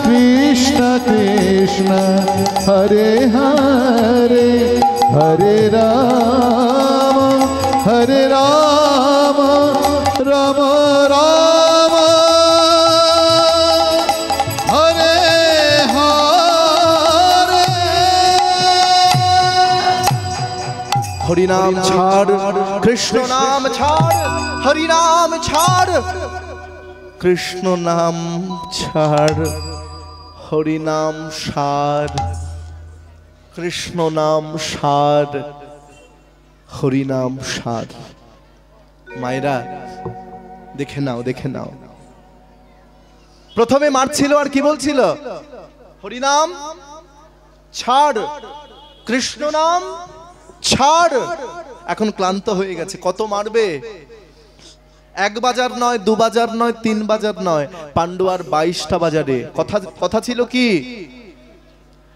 कृष्ण कृष्ण हरे हरे हरे राम राम राम हरे हरे। हरि नाम छाड़ कृष्ण नाम छाड़, हरि नाम छाड़ कृष्ण नाम छाड़, हरि नाम सार, कृष्ण नाम सार, हरि नाम सार। मायरा देखे नाओ देखे नाओ, प्रथमे मारछिलो और कि बोलछिलो हरि नाम छाड़ कृष्ण नाम ছাড়। এখন ক্লান্ত হয়ে গেছে, কত মারবে? এক বাজার নয়, দু বাজার নয়, তিন বাজার নয়, পান্ডুয়ার 22টা বাজারে। কথা ছিল কি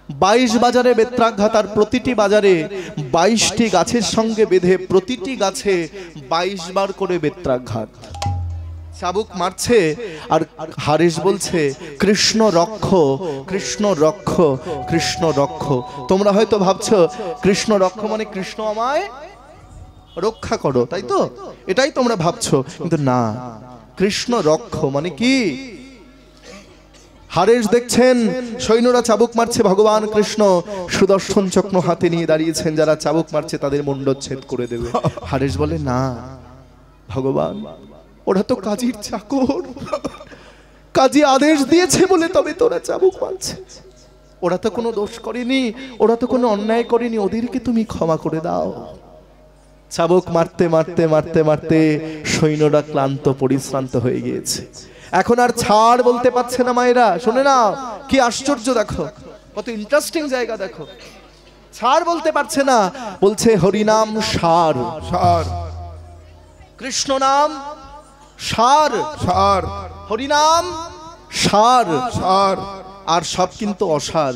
22 বাজারে বেত্রাঘাত, আর প্রতিটি বাজারে 22টি গাছের সঙ্গে বেঁধে প্রতিটি গাছে 22 বার করে বেত্রাঘাত। চাবুক মারছে আর হারেশ বলছে কৃষ্ণ রক্ষ কৃষ্ণ রক্ষ কৃষ্ণ রক্ষ। তোমরা হয়তো ভাবছো কৃষ্ণ রক্ষ মানে কৃষ্ণ আমায় রক্ষা করো, তাই তো? এটাই তোমরা ভাবছো, কিন্তু না, কৃষ্ণ রক্ষ মানে কি? হারেশ দেখছেন সৈন্যরা চাবুক মারছে, ভগবান কৃষ্ণ সুদর্শন চক্র হাতে নিয়ে দাঁড়িয়েছেন, যারা চাবুক মারছে তাদের মুন্ডচ্ছেদ করে দেবে। হারেশ বলে না ভগবান, ওরা তো কাজীর চাকর, কাজী আদেশ দিয়েছে বলে তবে তোরা চাবুক মারছে, ওরা তো কোনো দোষ করেনি, ওরা তো কোনো অন্যায় করেনি, ওদেরকে তুমি ক্ষমা করে দাও। চাবুক মারতে মারতে মারতে মারতে সৈন্যরা ক্লান্ত পরিশ্রান্ত হয়ে গিয়েছে, এখন আর ছাড় বলতে পারছে না। মায়েরা শুনে না, কি আশ্চর্য, দেখো কত ইন্টারেস্টিং জায়গা, দেখো ছাড় বলতে পারছে না, বলছে হরিনাম সার সার, কৃষ্ণ নাম সার সার, হরিনাম সার সার, আর সব কিন্তু অসার।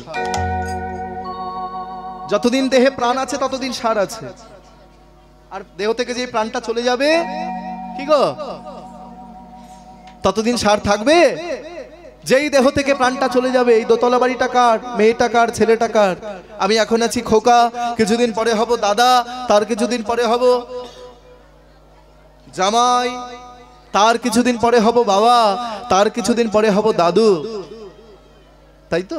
যতদিন দেহে প্রাণ আছে ততদিন সার আছে, আর দেহ থেকে যে প্রাণটা চলে যাবে কি গো, ততদিন সার থাকবে? যেই দেহ থেকে প্রাণটা চলে যাবে, এই দোতলা বাড়িটা কার, মেয়েটা কার, ছেলেটা কার? আমি এখন আছি খোকা, কিছুদিন পরে হব দাদা, তার কিছুদিন পরে হব জামাই, তার কিছুদিন পরে হব বাবা, তার কিছুদিন পরে হব দাদু, তাই তো?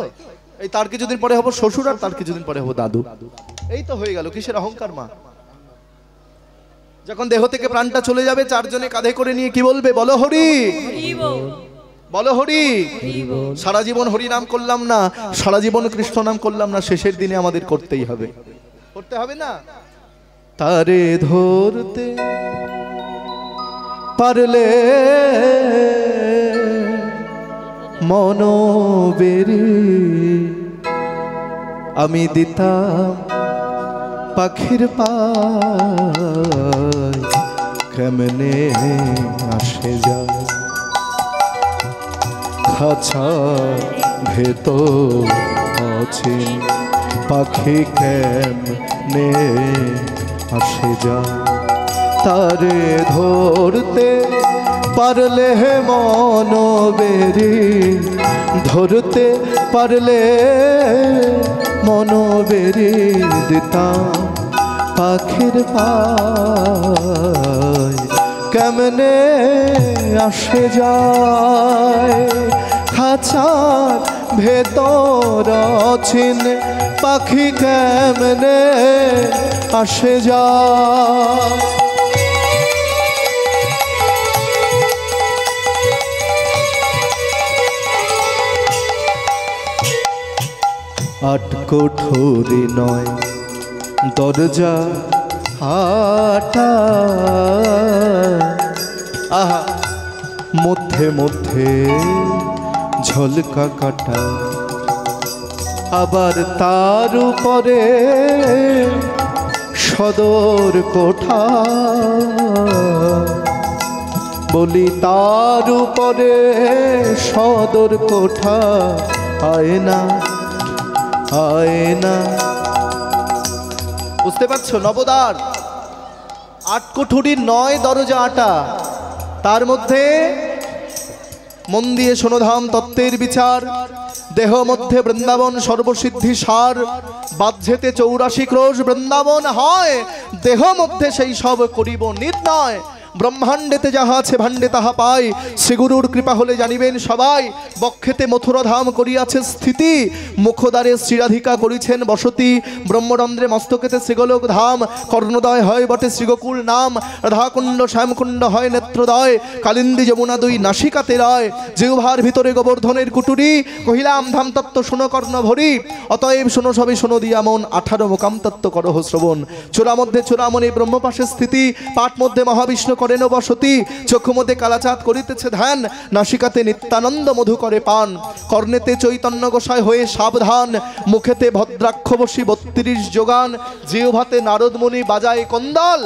এই তার কিছুদিন পরে হব শ্বশুর, আর তার কিছুদিন পরে হব দাদু। এই তো হয়ে গেল, কিসের অহংকার মা? যখন দেহ থেকে প্রাণটা চলে যাবে, চারজনে কাঁধে করে নিয়ে কি বলবে? বলো হরি, বলো হরি। সারা জীবন হরি নাম করলাম না, সারা জীবন কৃষ্ণ নাম করলাম না, শেষের দিনে আমাদের করতেই হবে, করতে হবে না? তারে ধরতে পারলে মনোবেরি আমি দিতাম পাখির পায়, কেমনে আসে যায় খাঁচার ভেতর অচিন পাখি, কেমনে আসে যায়। তারে ধরতে পারলে মনোবেরি, ধরতে পারলে মনোবেরি দিতাম পাখির পায়, কেমনে আসে যায় খাঁচার ভেতর অচিন পাখি, কেমনে আসে যায়। আট কোঠরি নয় দরজা হাটা, আহা মধ্যে মধ্যে ঝলকা কাটা, আবার তার উপরে সদর কোঠা, বলি তার উপরে সদর কোঠা, আয়না আয়না। বুঝতে পারছো? নবদ্বার 8 কোঠরির 9 দরজা আটা, তার মধ্যে মন দিয়ে শোনোধাম তত্ত্বের বিচার, দেহ মধ্যে বৃন্দাবন সর্বসিদ্ধি সার, বাধ্যেতে 84 ক্রোশ বৃন্দাবন হয়, দেহ মধ্যে সেই সব করিব নির্ণয়। ব্রহ্মাণ্ডেতে যাহা আছে ভাণ্ডে তাহা পাই, শ্রীগুরুর কৃপা হলে জানিবেন সবাই। বক্ষেতে মথুরাধাম করিয়াছে স্থিতি, মুখদ্বারে শ্রীরাধিকা করিছেন বসতি। ব্রহ্মরন্ধ্রে মস্তকেতে শ্রীগোলক ধাম, কর্ণদয় হয় বটে শ্রীগোকুল নাম। রাধাকুণ্ড শ্যামকুণ্ড হয় নেত্রদয়, কালিন্দী যমুনা দুই নাসিকাতে রয়। জিহ্বার ভিতরে গোবর্ধনের কুটুরি, কহিলাম ধাম তত্ত্ব শোনো কর্ণ ভরি। অতএব শোনো সবে শোনো দিয়া মন, 18 মোকাম তত্ত্ব করহ শ্রবণ। চূড়া মধ্যে চূড়ামণি ব্রহ্মপাশে স্থিতি, পাঠ মধ্যে মহাবিষ্ণু করেন বসতি। চক্ষু মধ্যে কালাচাঁদ করিতেছে ধ্যান, নাসিকাতে নিত্যানন্দ মধু করে পান। কর্ণেতে চৈতন্য গোসাই হয়ে সাবধান, মুখেতে ভদ্রাক্ষ বসি 32 যোগান। জিহ্বাতে নারদমুনি বাজায় কন্দল,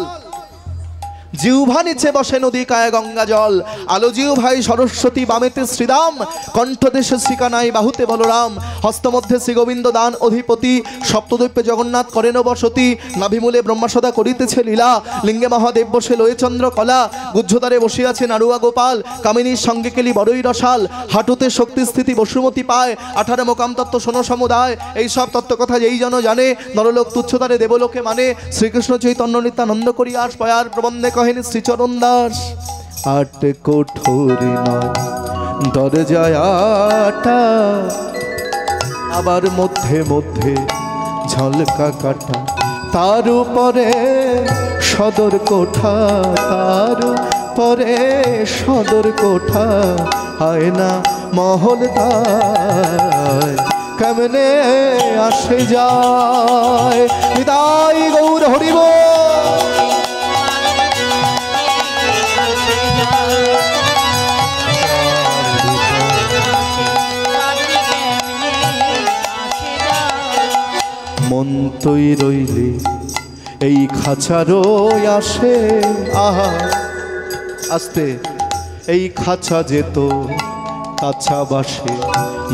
জিহ্বা নিচে বসে নদী কায় গঙ্গা জল। আলো জিহ্বাই সরস্বতী, বামেতে শ্রীরাম। কণ্ঠদেশে শ্রীকানাই, বাহুতে বলরাম। হস্তমধ্যে শ্রীগোবিন্দ দান অধিপতি, সপ্তদ্বীপে জগন্নাথ করেন বসতি। নাভিমূলে ব্রহ্মাসদা করিতেছে লীলা, লিঙ্গে মহাদেব বসে লয়ে চন্দ্র কলা। গুহ্যদ্বারে বসিয়াছে নাড়ুয়া গোপাল, কামিনীর সঙ্গে কেলি বড়ই রসাল। হাঁটুতে শক্তি স্থিতি বসুমতি পায়, 18 মোকাম তত্ত্ব শোনো সমুদায়। এই সব তত্ত্ব কথা যেই জন জানে, নরলোক তুচ্ছতারে দেবলোকে মানে। শ্রীকৃষ্ণ চৈতন্য নিত্যানন্দ করিয়া পয়ার প্রবন্ধে কহেন শ্রীচরণ দাস। 8 কোঠরি নয় দরজায় 8টা, আবার মধ্যে মধ্যে ঝলকা কাটা। তার উপরে সদর কোঠা, তার উপরে সদর কোঠা। হয় না মহল দায়, কেমনে আসে যায়। নিতাই গৌর হরিব। মন তুই রইলে এই খাঁচারও আসে, আহা আস্তে এই খাঁচা যেত কাছা বাসে।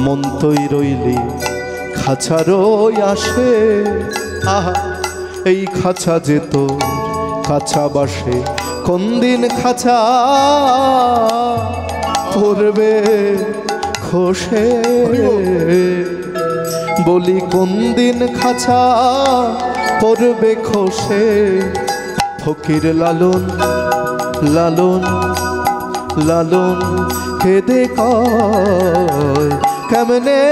মন তুই রইলে খাঁচারও আসে, আহা এই খাঁচা যেত কাছা বাসে। কোন দিন খাঁচা পড়বে খসে, বলি কোন দিন খাঁচা পড়বে খসে। ফকির লালন লালন লালন কেঁদে কয়, কেমনে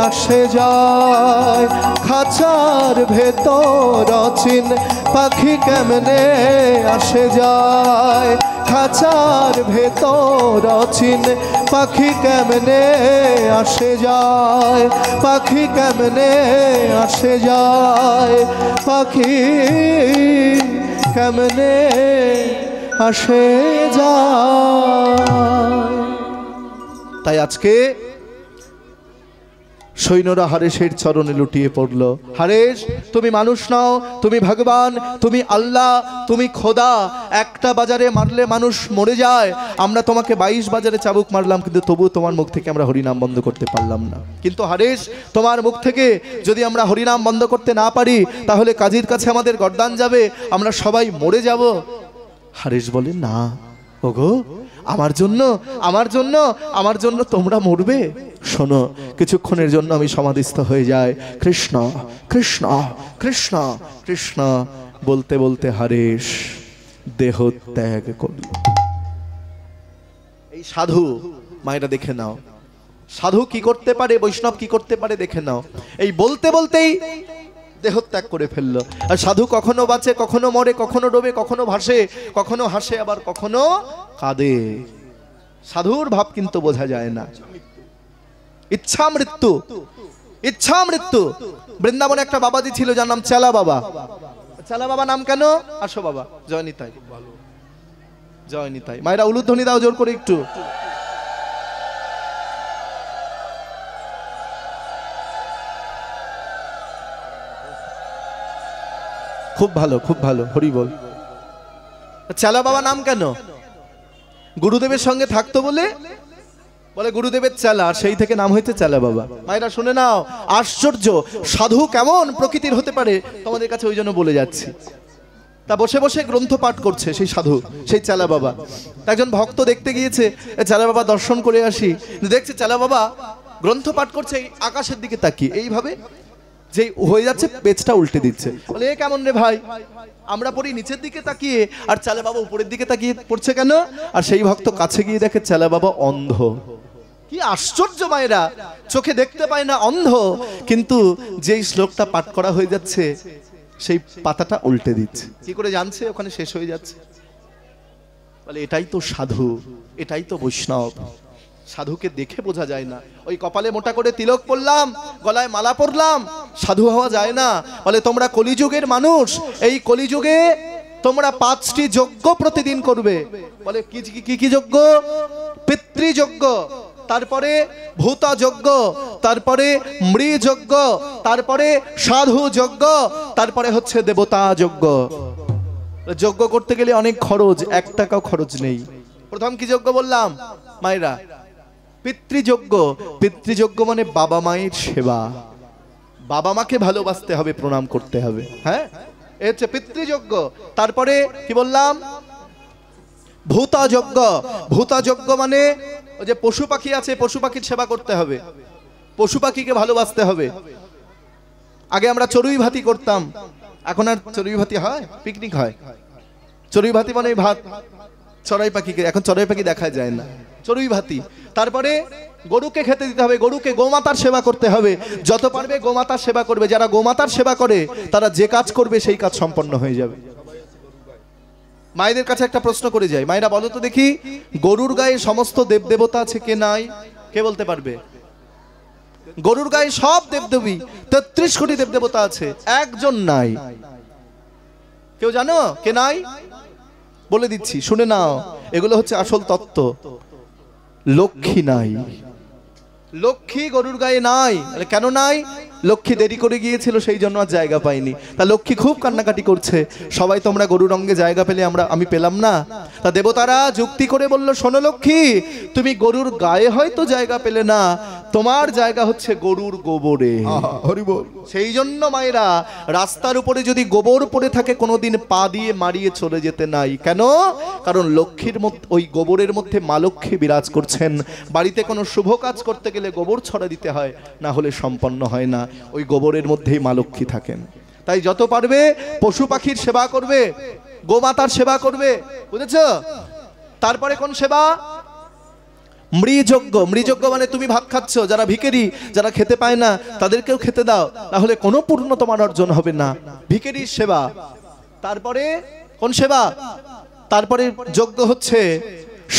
আসে যায়। খাঁচার ভেতর অচিন পাখি কেমনে আসে যায়। খাঁচার ভেতর অচিন পাখি কেমনে আসে যায়। পাখি কেমনে আসে যায়। পাখি কেমনে আসে যায়। তাই আজকে সৈন্যরা হারেশের চরণে লুটিয়ে পড়ল। হারেশ, তুমি মানুষ নও, তুমি ভগবান, তুমি আল্লাহ, তুমি খোদা। একটা বাজারে মারলে মানুষ মরে যায়, আমরা তোমাকে 22 বাজারে চাবুক মারলাম, কিন্তু তবু তোমার মুখ থেকে আমরা হরিনাম বন্ধ করতে পারলাম না। কিন্তু হারেশ, তোমার মুখ থেকে যদি আমরা হরিনাম বন্ধ করতে না পারি, তাহলে কাজীর কাছে আমাদের গর্দান যাবে, আমরা সবাই মরে যাব। হারেশ বলে, না ওগো, আমার জন্য আমার জন্য আমার জন্য তোমরা মরবে। শোনো, কিছুক্ষণের জন্য আমি সমাধিস্থ হয়ে যাই। কৃষ্ণ কৃষ্ণ কৃষ্ণ কৃষ্ণ বলতে বলতে হারেশ দেহ ত্যাগ করল। এই সাধু, মায়েরা দেখে নাও, সাধু কি করতে পারে, বৈষ্ণব কি করতে পারে দেখে নাও। এই বলতে বলতেই দেহত্যাগ করে ফেললো। আর সাধু কখনো বাঁচে, কখনো মরে, কখনো ডোবে, কখনো ভাসে, কখনো হাসে, আবার কখনো কাঁদে। সাধুর ভাব কিন্তু বোঝা যায় না। ইচ্ছা মৃত্যু, ইচ্ছা মৃত্যু। বৃন্দাবনে একটা বাবাজি ছিল, যার নাম চেলা বাবা। চেলা বাবা নাম কেন? আসো বাবা, জয় নিতাই, জয় নিতাই। মায়েরা উলুধ্বনি দাও জোর করে একটু। খুব ভালো, খুব ভালো, হরি বল। চেলা বাবা নাম কেন? গুরুদেবের সঙ্গে থাকতো বলে বলে গুরুদেবের চেলা, আর সেই থেকে নাম হয়েছে চেলা বাবা। মায়েরা শুনে নাও, আশ্চর্য সাধু কেমন প্রকৃতির হতে পারে তোমাদের কাছে ওই জন্য বলে যাচ্ছি। তা বসে বসে গ্রন্থ পাঠ করছে সেই সাধু, সেই চেলা বাবা। একজন ভক্ত দেখতে গিয়েছে চেলা বাবা দর্শন করে আসি, দেখছে চেলা বাবা গ্রন্থ পাঠ করছে এই আকাশের দিকে তাকিয়ে, এইভাবে যে হয়ে যাচ্ছে পেজটা উল্টে দিচ্ছে। বলে এ কেমন রে ভাই, আমরা পড়ি নিচের দিকে তাকিয়ে আর চালে বাবা উপরের দিকে তাকিয়ে পড়ছে কেন? আর সেই ভক্ত কাছে গিয়ে দেখে চালে বাবা অন্ধ। কি আশ্চর্য মায়েরা, চোখে দেখতে পায় না, অন্ধ, কিন্তু যেই শ্লোকটা পাঠ করা হয়ে যাচ্ছে সেই পাতাটা উল্টে দিচ্ছে। কি করে জানছে ওখানে শেষ হয়ে যাচ্ছে? বলে এটাই তো সাধু, এটাই তো বৈষ্ণব। সাধুকে দেখে বোঝা যায় না। ওই কপালে মোটা করে তিলক পরলাম, গলায় মালা পরলাম, সাধু হওয়া যায় না। বলে তোমরা কলিযুগের মানুষ, এই কলিযুগে তোমরা 5টি যজ্ঞ প্রতিদিন করবে। বলে কি কি কি যজ্ঞ? পিতৃযজ্ঞ, তারপরে ভূতা যজ্ঞ, তারপরে মৃ যজ্ঞ, তারপরে সাধু যজ্ঞ, তারপরে হচ্ছে দেবতা যজ্ঞ। যজ্ঞ করতে গেলে অনেক খরচ, 1 টাকাও খরচ নেই। প্রথম কি যজ্ঞ বললাম মায়েরা? পিতৃযজ্ঞ। পিতৃযজ্ঞ মানে বাবা মায়ের সেবা, বাবা মাকে ভালোবাসতে হবে, প্রণাম করতে হবে। হ্যাঁ, এই হচ্ছে পিতৃযজ্ঞ। তারপরে কি বললাম? ভূতা যজ্ঞ। ভূতা যজ্ঞ মানে ওই যে পশু পাখি আছে, পশু পাখির সেবা করতে হবে, পশু পাখিকে ভালোবাসতে হবে। আগে আমরা চড়ুই ভাতি করতাম, এখন আর চড়ুই ভাতি হয়? পিকনিক হয়। চড়ুই ভাতি মানে ভাত, চড়াই পাখিকে, এখন চড়াই পাখি দেখা যায় না, চড়ুই ভাতি। তারপরে গরুকে খেতে দিতে হবে, গরুকে গোমাতার সেবা করতে হবে, যত পারবে গোমাতার সেবা করবে। যারা গোমাতার সেবা করে তারা যে কাজ করবে সেই কাজ সম্পন্ন হয়ে যাবে। মায়েদের কাছে একটা প্রশ্ন করে যাই, মায়েরা বলো তো দেখি, গরুর গায়ে সমস্ত দেবদেবতা আছে কে নাই? কে বলতে পারবে? গরুর গায়ে সব দেবদেবী, 33 কোটি দেবদেবতা আছে, একজন নাই। কেউ জানো কে নাই? বলে দিচ্ছি, শুনে নাও, এগুলো হচ্ছে আসল তত্ত্ব। লক্ষ্মী নাই। লক্ষ্মী গরুর গায়ে নাই। কেন নাই? লক্ষ্মী দেরি করে গিয়েছিল, সেই জন্য আর জায়গা পাইনি। তা লক্ষ্মী খুব কান্নাকাটি করছে, সবাই তোমরা গরুর রঙে জায়গা পেলে, আমি পেলাম না। তা দেবতারা যুক্তি করে বলল, শোনো লক্ষ্মী, তুমি গরুর গায়ে হয়তো জায়গা পেলে না, তোমার জায়গা হচ্ছে গরুর গোবরে। সেই জন্য মায়েরা, রাস্তার উপরে যদি গোবর পড়ে থাকে কোনোদিন পা দিয়ে মারিয়ে চলে যেতে নাই। কেন? কারণ লক্ষ্মীর মধ্যে, ওই গোবরের মধ্যে মা লক্ষ্মী বিরাজ করছেন। বাড়িতে কোনো শুভ কাজ করতে গেলে গোবর ছড়া দিতে হয়, না হলে সম্পন্ন হয় না। ওই গোবরের মধ্যেই মা লক্ষ্মী থাকেন। তাই যত পারবে পশু পাখির সেবা করবে, গোমাতার সেবা করবে, বুঝেছো? তারপরে কোন সেবা? মৃযজ্ঞ। মৃযজ্ঞ মানে তুমি ভাত খাচ্ছ, যারা ভিখারি, যারা খেতে পায় না, তাদেরকেও খেতে দাও, তাহলে কোনো পূর্ণ তোমার অর্জন হবে না। ভিখারির সেবা। তারপরে কোন সেবা? তারপরে যজ্ঞ হচ্ছে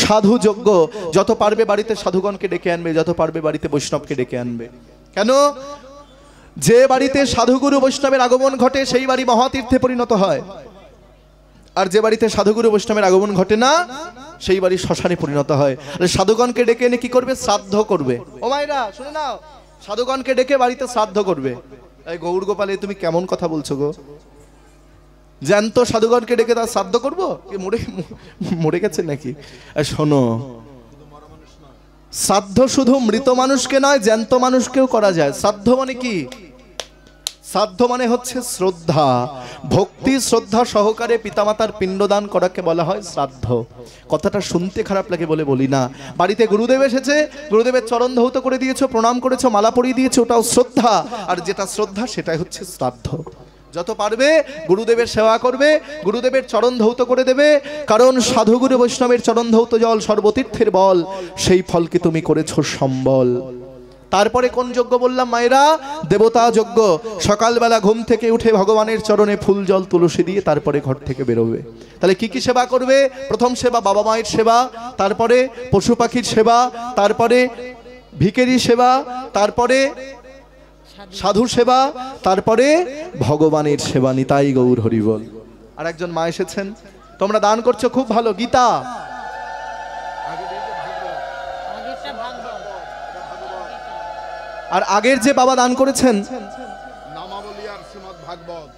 সাধু যজ্ঞ। যত পারবে বাড়িতে সাধুগণকে ডেকে আনবে, যত পারবে বাড়িতে বৈষ্ণবকে ডেকে আনবে। কেন? যে বাড়িতে সাধুগুরু বৈষ্ণবের আগমন ঘটে সেই বাড়ি মহাতীর্থে পরিণত হয়, আর যে বাড়িতে সাধুগুরু বৈষ্ণবের আগমন ঘটে না সেই বাড়ি শ্মশানে পরিণত হয়। সাধুগণকে ডেকে এনে কি করবে? শ্রাদ্ধ করবে। ও মায়েরা শুনে নাও, সাধুগণকে ডেকে বাড়িতে শ্রাদ্ধ করবে। এই গৌর গোপালে তুমি কেমন কথা বলছো গো? জ্যান্ত সাধুগণকে ডেকে তার শ্রাদ্ধ করবো? মরে গেছে নাকি? শোনো, শ্রাদ্ধ শুধু মৃত মানুষকে নয়, জ্যান্ত মানুষকেও করা যায়। শ্রাদ্ধ মানে কি? শ্রাদ্ধ মানে হচ্ছে শ্রদ্ধা, ভক্তি শ্রদ্ধা সহকারে পিতামাতার পিণ্ডদান করাকে বলা হয় শ্রাদ্ধ। কথাটা শুনতে খারাপ লাগে বলে বলি না। বাড়িতে গুরুদেব এসেছে, গুরুদেবের চরণ ধৌত করে দিয়েছো, প্রণাম করেছো, মালা পরিয়ে দিয়েছো, ওটাও শ্রদ্ধা। আর যেটা শ্রদ্ধা সেটাই হচ্ছে শ্রাদ্ধ। যত পারবে গুরুদেবের সেবা করবে, গুরুদেবের চরণ ধৌত করে দেবে, কারণ সাধুগুরু বৈষ্ণবের চরণ ধৌত জল সর্বতীর্থের বল, সেই ফলকে তুমি করেছো সম্বল। তারপরে কোন যজ্ঞ বললাম মায়েরা? দেবতা যজ্ঞ। সকালবেলা ঘুম থেকে উঠে ভগবানের চরণে ফুল জল তুলসী দিয়ে তারপরে ঘর থেকে বেরোবে। তাহলে কি কি সেবা করবে? প্রথম সেবা বাবা মায়ের সেবা, তারপরে পশু পাখির সেবা, তারপরে ভিখারি সেবা, তারপরে সাধু সেবা, তারপরে ভগবানের সেবা। নিতাই গৌর হরি বল। আর একজন মা এসেছেন, তোমরা দান করছো খুব ভালো, গীতা। আর আগের যে বাবা দান করেছেন নামাবলী আর শ্রীমদ্ ভাগবত।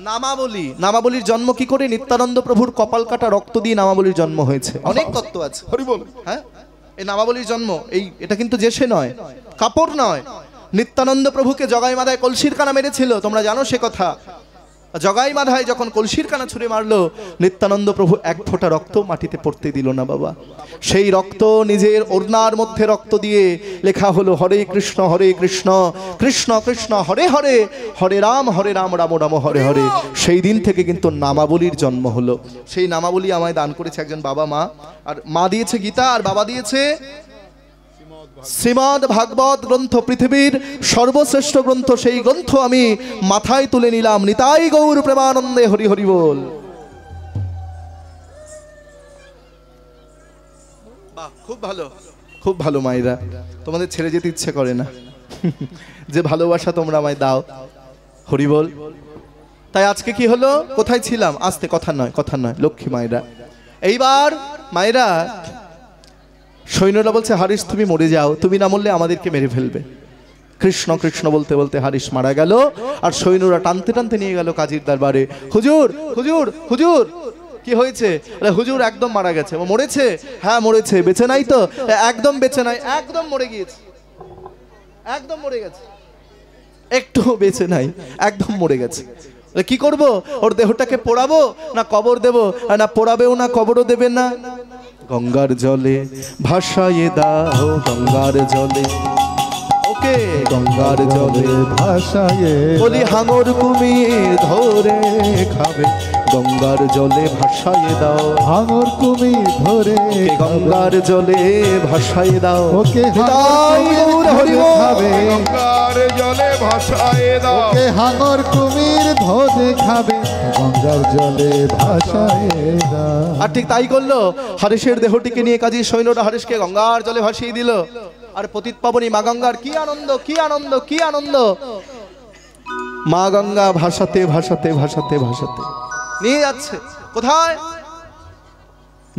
নামাবলী। নামাবলীর জন্ম কি করে? নিত্যানন্দ প্রভুর কপাল কাটা রক্ত দিয়ে নামাবলীর জন্ম হয়েছে। অনেক তত্ত্ব আছে। হরি বল। হ্যাঁ, এই নামাবলীর জন্ম, এটা কিন্তু জেসে নয়, কাপড় নয়। নিত্যানন্দ প্রভুকে জগাই মাদায় কলসির কানা মেরেছিল, তোমরা জানো সে কথা। জগাই মাধায় যখন কলসির কানা ছুঁড়ে মারলো, নিত্যানন্দ প্রভু এক ফোঁটা রক্ত মাটিতে পড়তে দিল না বাবা। সেই রক্ত নিজের ওড়নার মধ্যে রক্ত দিয়ে লেখা হলো হরে কৃষ্ণ কৃষ্ণ কৃষ্ণ হরে হরে, হরে রাম রাম রাম হরে হরে। সেই দিন থেকে কিন্তু নামাবলীর জন্ম হলো। সেই নামাবলী আমায় দান করেছে একজন বাবা মা, আর মা দিয়েছে গীতা আর বাবা দিয়েছে শ্রীমদ্ ভাগবত গ্রন্থ, পৃথিবীর সর্বশ্রেষ্ঠ গ্রন্থ। সেই গ্রন্থ আমি মাথায় তুলে নিলাম। নিতাই গৌর প্রেমানন্দে হরি হরি বল। বাহ, খুব ভালো, খুব ভালো মায়েরা, তোমাদের ছেড়ে যেতে ইচ্ছে করে না যে ভালোবাসা তোমরা আমায় দাও। হরি বল। তাই আজকে কি হলো, কোথায় ছিলাম, আস্তে কথা নয় লক্ষ্মী মায়েরা। এইবার মায়েরা সৈন্যরা বলছে হারিস তুমি মরে যাও, তুমি না মরলে আমাদেরকে মেরে ফেলবে। কৃষ্ণ কৃষ্ণ বলতে বলতে হারিস মারা গেল, আর সৈন্যরা টানতে টানতে নিয়ে গেল কাজীর দরবারে। হুজুর হুজুর হুজুর কি হয়েছে? হুজুর একদম মারা গেছে। মরেছে? হ্যাঁ মরেছে। বেঁচে নাই তো? একদম বেঁচে নাই, একদম মরে গিয়েছে, একদম মরে গেছে, একটু বেঁচে নাই, একদম মরে গেছে। কি করব? ওর দেহটাকে পোড়াবো না কবর দেব? না পোড়াবেও না কবরও দেবে না। গঙ্গার জলে ভাসাইয়ে দাও, গঙ্গার জলে, ওকে গঙ্গার জলে ভাসায়ে বলি হাঙর কুমির ধরে খাবে, গঙ্গার জলে ভাসাইয়ে দাও, হাঙর কুমির ধরে গঙ্গার জলে ভাসাইয়ে দাও। ওকে তাই গৌর হরি বল। খাবে, গঙ্গার জলে ভাসায় দাও। ওকে হাঙর কুমির ধরে খাবে, গঙ্গার জলে ভাসায়ে দাও। আর ঠিক তাই করলো। হারিসের দেহটিকে নিয়ে কাজী সৈন্যরা হারিসকে গঙ্গার জলে ভাসিয়ে দিল। আর পতিত পাবনী মা গঙ্গার কি আনন্দ, কি আনন্দ, কি আনন্দ! মা গঙ্গা ভাসাতে ভাসাতে ভাসাতে ভাসাতে নিয়ে যাচ্ছে কোথায়?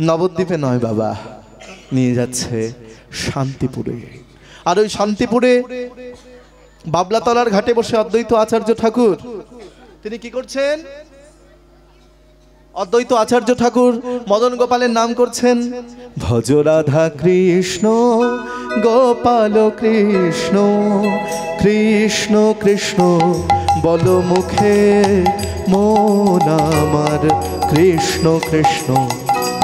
নবদ্বীপে নয় বাবা, নিয়ে যাচ্ছে শান্তিপুরে। আর ওই শান্তিপুরে বাবলাতলার ঘাটে বসে অদ্বৈত আচার্য ঠাকুর তিনি কি করছেন? অদ্বৈত আচার্য ঠাকুর মদন গোপালের নাম করছেন। ভজ রাধা কৃষ্ণ গোপাল কৃষ্ণ, কৃষ্ণ কৃষ্ণ বল মুখে মন আমার, কৃষ্ণ কৃষ্ণ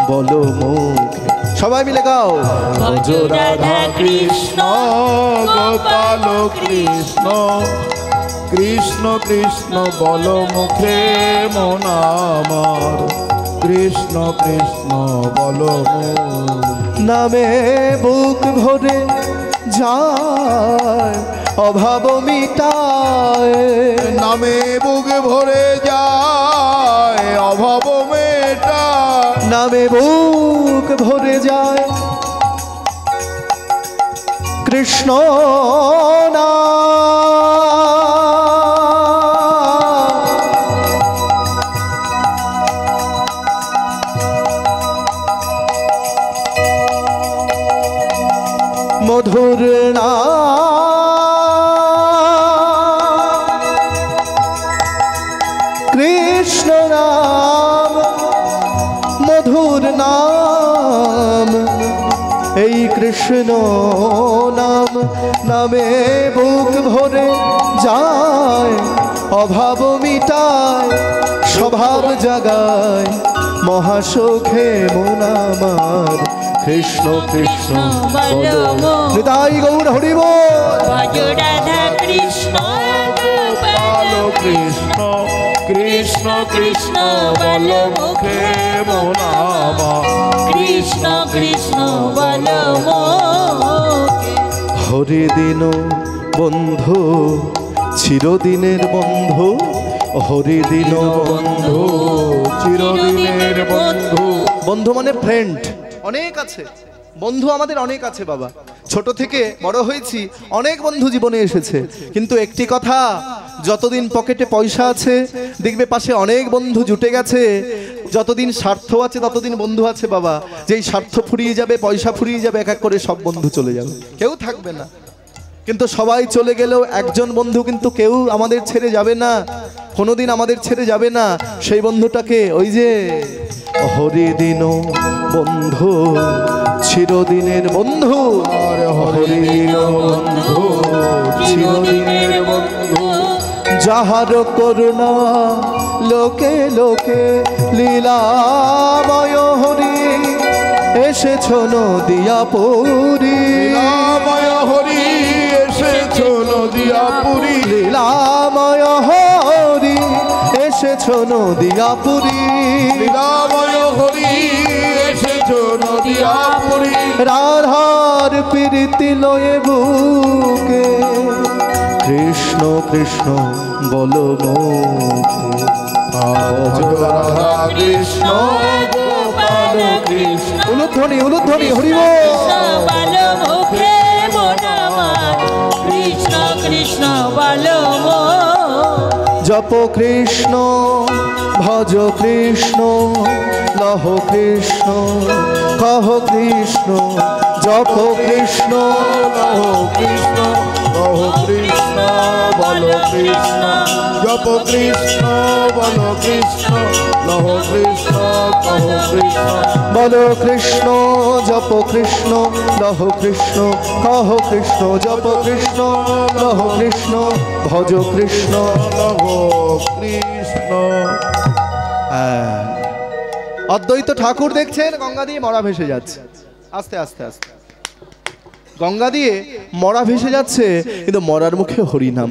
বল মুখে। সবাই মিলে গাও। ভজ রাধা কৃষ্ণ গোপাল কৃষ্ণ, কৃষ্ণ কৃষ্ণ বল মুখে মন আমার, কৃষ্ণ কৃষ্ণ বল নামে বুক ভরে যায় অভাব মিটায়, নামে বুক ভরে যায় অভাব মেটা, নামে বুক ভরে যায় কৃষ্ণ নাম। মধুর নাম কৃষ্ণ নাম, মধুর নাম এই কৃষ্ণ নাম। নামে বুক ভরে যায় অভাব মিটায়, স্বভাব জাগায় মহাসুখে মন আমার, কৃষ্ণ কৃষ্ণ বলো। নিতাই গৌর হরি বল। ভজ রাধা কৃষ্ণ গোপাল কৃষ্ণ, কৃষ্ণ কৃষ্ণ বল মুখে মন আমার, কৃষ্ণ কৃষ্ণ বল মুখে। হরি দিন বন্ধু চিরদিনের বন্ধু, হরি দিন বন্ধু চিরদিনের বন্ধু। বন্ধু মানে ফ্রেন্ড, অনেক আছে বন্ধু, আমাদের অনেক আছে বাবা। ছোট থেকে বড় হয়েছি, অনেক বন্ধু জীবনে এসেছে, কিন্তু একটি কথা, যতদিন পকেটে পয়সা আছে দেখবে পাশে অনেক বন্ধু জুটে গেছে। যতদিন স্বার্থ আছে ততদিন বন্ধু আছে বাবা। যেই স্বার্থ ফুরিয়ে যাবে, পয়সা ফুরিয়ে যাবে, এক এক করে সব বন্ধু চলে যাবে, কেউ থাকবে না। কিন্তু সবাই চলে গেলেও একজন বন্ধু কিন্তু কেউ আমাদের ছেড়ে যাবে না, কোনোদিন আমাদের ছেড়ে যাবে না। সেই বন্ধুটাকে ওই যে হরি দিন বন্ধু চিরদিনের বন্ধু, হরি দিন বন্ধু চিরদিনের বন্ধু, যাহার করুণা লোকে লোকে লীলাময় হরি এসেছ নদিয়া পুরী লীলাময় হরি এসেছ নদিয়া পুরী লীলাময় হরি এসেছ নদিয়া পুরী লীলাময় হরি এসেছ নদিয়া পুরী রাধার প্রীতি লয়ে বুকে কৃষ্ণ কৃষ্ণ বলো মুখে রাধা কৃষ্ণ গোপাল কৃষ্ণ উলুধ্বনি উলুধ্বনি হরিব বলো মুখে মন আমার কৃষ্ণ কৃষ্ণ বলো জপ কৃষ্ণ ভজ কৃষ্ণ লহ কৃষ্ণ কহ কৃষ্ণ জপ কৃষ্ণ লহ কৃষ্ণ কহ কৃষ্ণ বল কৃষ্ণ জপ কৃষ্ণ বল কৃষ্ণ লহ কৃষ্ণ কহ কৃষ্ণ বল কৃষ্ণ জপ কৃষ্ণ লহ কৃষ্ণ কহ কৃষ্ণ জপ কৃষ্ণ লহ কৃষ্ণ ভজ কৃষ্ণ লহ কৃষ্ণ। অদ্বৈত ঠাকুর দেখছেন গঙ্গা দিয়ে মরা ভেসে যাচ্ছে আস্তে আস্তে আস্তে গঙ্গা দিয়ে মরা ভেসে যাচ্ছে কিন্তু মরার মুখে হরিনাম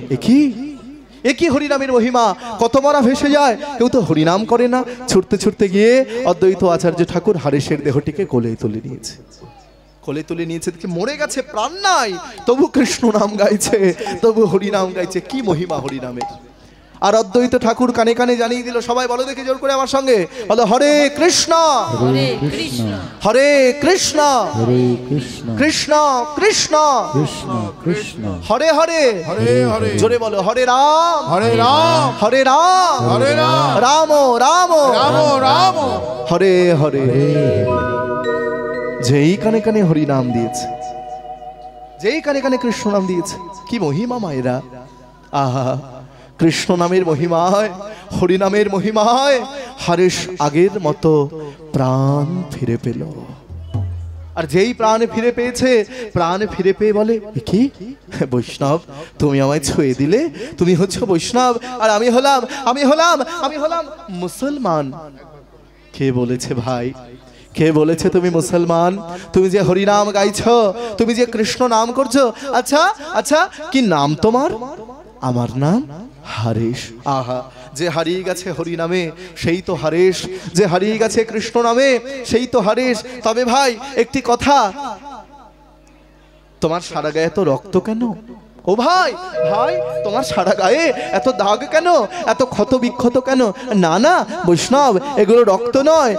একই হরিনামের মহিমা কত মরা ভেসে যায় কেউ তো হরিনাম করে না ছুটতে ছুটতে গিয়ে অদ্বৈত আচার্য ঠাকুর হারেশের দেহটিকে কোলে তুলে নিয়েছে দেখে মরে গেছে প্রাণ নাই তবু কৃষ্ণ নাম গাইছে তবু হরিনাম গাইছে কি মহিমা হরিনামের আর অদ্বৈত ঠাকুর কানে কানে জানিয়ে দিল সবাই বলো দেখে জোর করে আমার সঙ্গে বলো হরে কৃষ্ণ হরে কৃষ্ণ হরে কৃষ্ণ হরে কৃষ্ণ কৃষ্ণ কৃষ্ণ কৃষ্ণ কৃষ্ণ হরে হরে হরে হরে জোরে বলো হরে রাম হরে রাম হরে রাম হরে রাম রাম রাম রাম রাম হরে হরে যেই কানে কানে হরি নাম দিয়েছে যেই কানে কানে কৃষ্ণ নাম দিয়েছে কি মহিমা মায়েরা আহা কৃষ্ণ নামের মহিমায় হরি নামের মহিমায় হারেশ আগের মতো প্রাণ ফিরে পেল আর যেই প্রাণ ফিরে পেয়েছে প্রাণ ফিরে পেয়ে বলে কি বৈষ্ণব তুমি আমায় ছুঁয়ে দিলে তুমি হচ্ছে বৈষ্ণব আর আমি হলাম মুসলমান কে বলেছে ভাই কে বলেছে তুমি মুসলমান তুমি যে হরিনাম গাইছো তুমি যে কৃষ্ণ নাম করছো আচ্ছা আচ্ছা কি নাম তোমার আমার নাম হারেশ আহা যে হারিয়ে গেছে হরি নামে সেই তো হারেশ যে হারিয়ে গেছে কৃষ্ণ নামে সেই তো হারেশ তবে ভাই একটি কথা তোমার সারা গায়ে এত রক্ত কেন ও ভাই ভাই তোমার সারা গায়ে এত দাগ কেন এত ক্ষত বিক্ষত কেন না না বৈষ্ণব এগুলো রক্ত নয়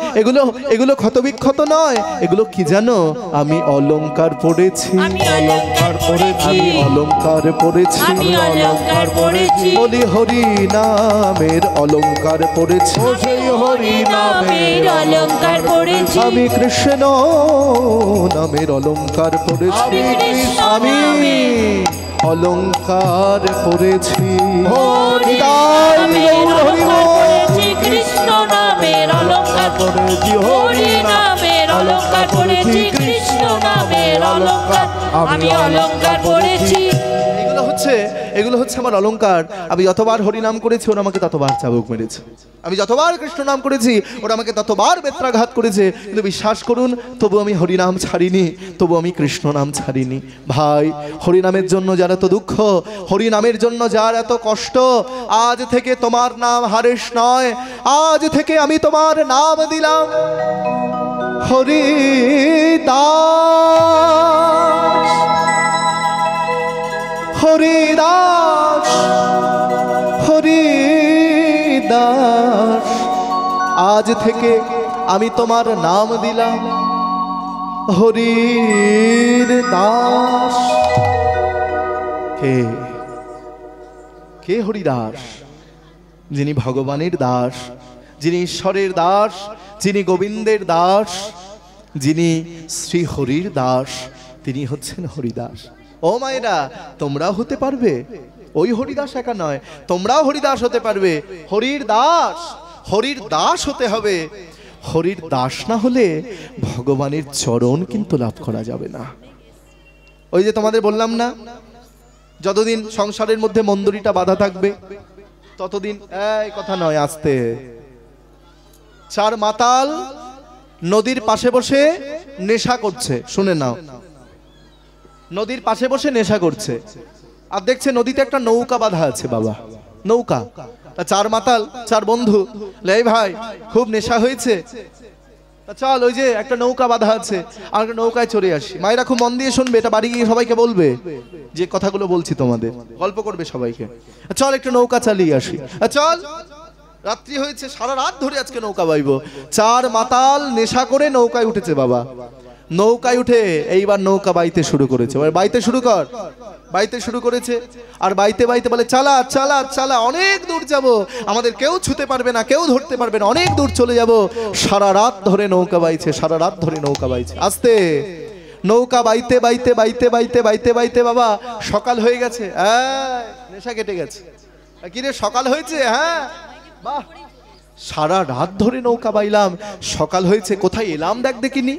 এগুলো ক্ষত বিক্ষত নয় এগুলো কি জানো আমি অলংকার পড়েছি আমি অলংকার পড়েছি অলংকার পড়েছি আমি অলংকার পড়েছি বলি হরি নামের অলংকার পড়েছি ও সেই হরি নামে নামের অলংকার পড়েছি আমি কৃষ্ণ নামের অলংকার পড়েছি আমি অলংকার পড়েছি কৃষ্ণ নামের অলংকার পড়েছি হরি নামের অলংকার পড়েছি কৃষ্ণ নামের অলংকার আমি অলংকার পড়েছি এগুলো হচ্ছে আমার অলংকার আমি যতবার হরিনাম করেছি ওরা আমাকে ততবার চাবুক মেরেছে আমি যতবার কৃষ্ণ নাম করেছি ওরা আমাকে ততবার বেত্রাঘাত করেছে কিন্তু বিশ্বাস করুন তবু আমি হরিনাম ছাড়িনি তবু আমি কৃষ্ণ নাম ছাড়িনি ভাই হরিনামের জন্য যার এত দুঃখ হরিনামের জন্য যার এত কষ্ট আজ থেকে তোমার নাম হারেশ নয় আজ থেকে আমি তোমার নাম দিলাম হরিদাস হরিদাস হরিদাস আজ থেকে আমি তোমার নাম দিলাম হরির দাস কে কে হরিদাস যিনি ভগবানের দাস যিনি ঈশ্বরের দাস যিনি গোবিন্দের দাস যিনি শ্রী হরির দাস তিনি হচ্ছেন হরিদাস ও মায়েরা তোমরাও হতে পারবে ওই হরিদাস একা নয় তোমরাও হরিদাস হতে পারবে হরির দাস হতে হবে হরির দাস না হলে ভগবানের চরণ কিন্তু লাভ করা যাবে না ওই যে তোমাদের বললাম না যতদিন সংসারের মধ্যে মন্দরিটা বাধা থাকবে ততদিন এই কথা নয়, আসতে। চার মাতাল নদীর পাশে বসে নেশা করছে, শুনে নাও, নদীর পাশে বসে নেশা করছে, আর দেখছে নদীতে একটা নৌকা বাঁধা আছে বাবা, নৌকা। তা চার মাতাল, চার বন্ধু, এই ভাই খুব নেশা হয়েছে, চল ওই যে একটা নৌকা বাঁধা আছে, আর নৌকায় চড়ে আসি। মায়েরা খুব মন দিয়ে শুনবে, এটা বাড়ি গিয়ে সবাইকে বলবে যে কথাগুলো বলছি তোমাদের, গল্প করবে সবাইকে। চল একটু নৌকা চালিয়ে আসি, চল। রাত্রি হয়েছে, সারা রাত ধরে আজকে নৌকা বাইবো। চার মাতাল নেশা করে নৌকায় উঠেছে বাবা। নৌকায় উঠে এইবার নৌকা বাইতে শুরু করেছে, বাইতে শুরু কর, বাইতে শুরু করেছে। আর বাইতে বাইতে বলে চালা চালা চালা, অনেক দূর যাব, আমাদের কেউ ছুতে পারবে না, কেউ ধরতে পারবে না, অনেক দূর চলে যাব। সারা রাত ধরে নৌকা বাইছে, সারা রাত ধরে নৌকা বাইছে। আস্তে নৌকা বাইতে বাইতে বাইতে বাইতে বাইতে বাইতে বাবা সকাল হয়ে গেছে। নেশা কেটে গেছে। কিরে সকাল হয়েছে? হ্যাঁ, বাহ, সারা রাত ধরে নৌকা বাইলাম, সকাল হয়েছে, কোথায় এলাম দেখ দেখিনি,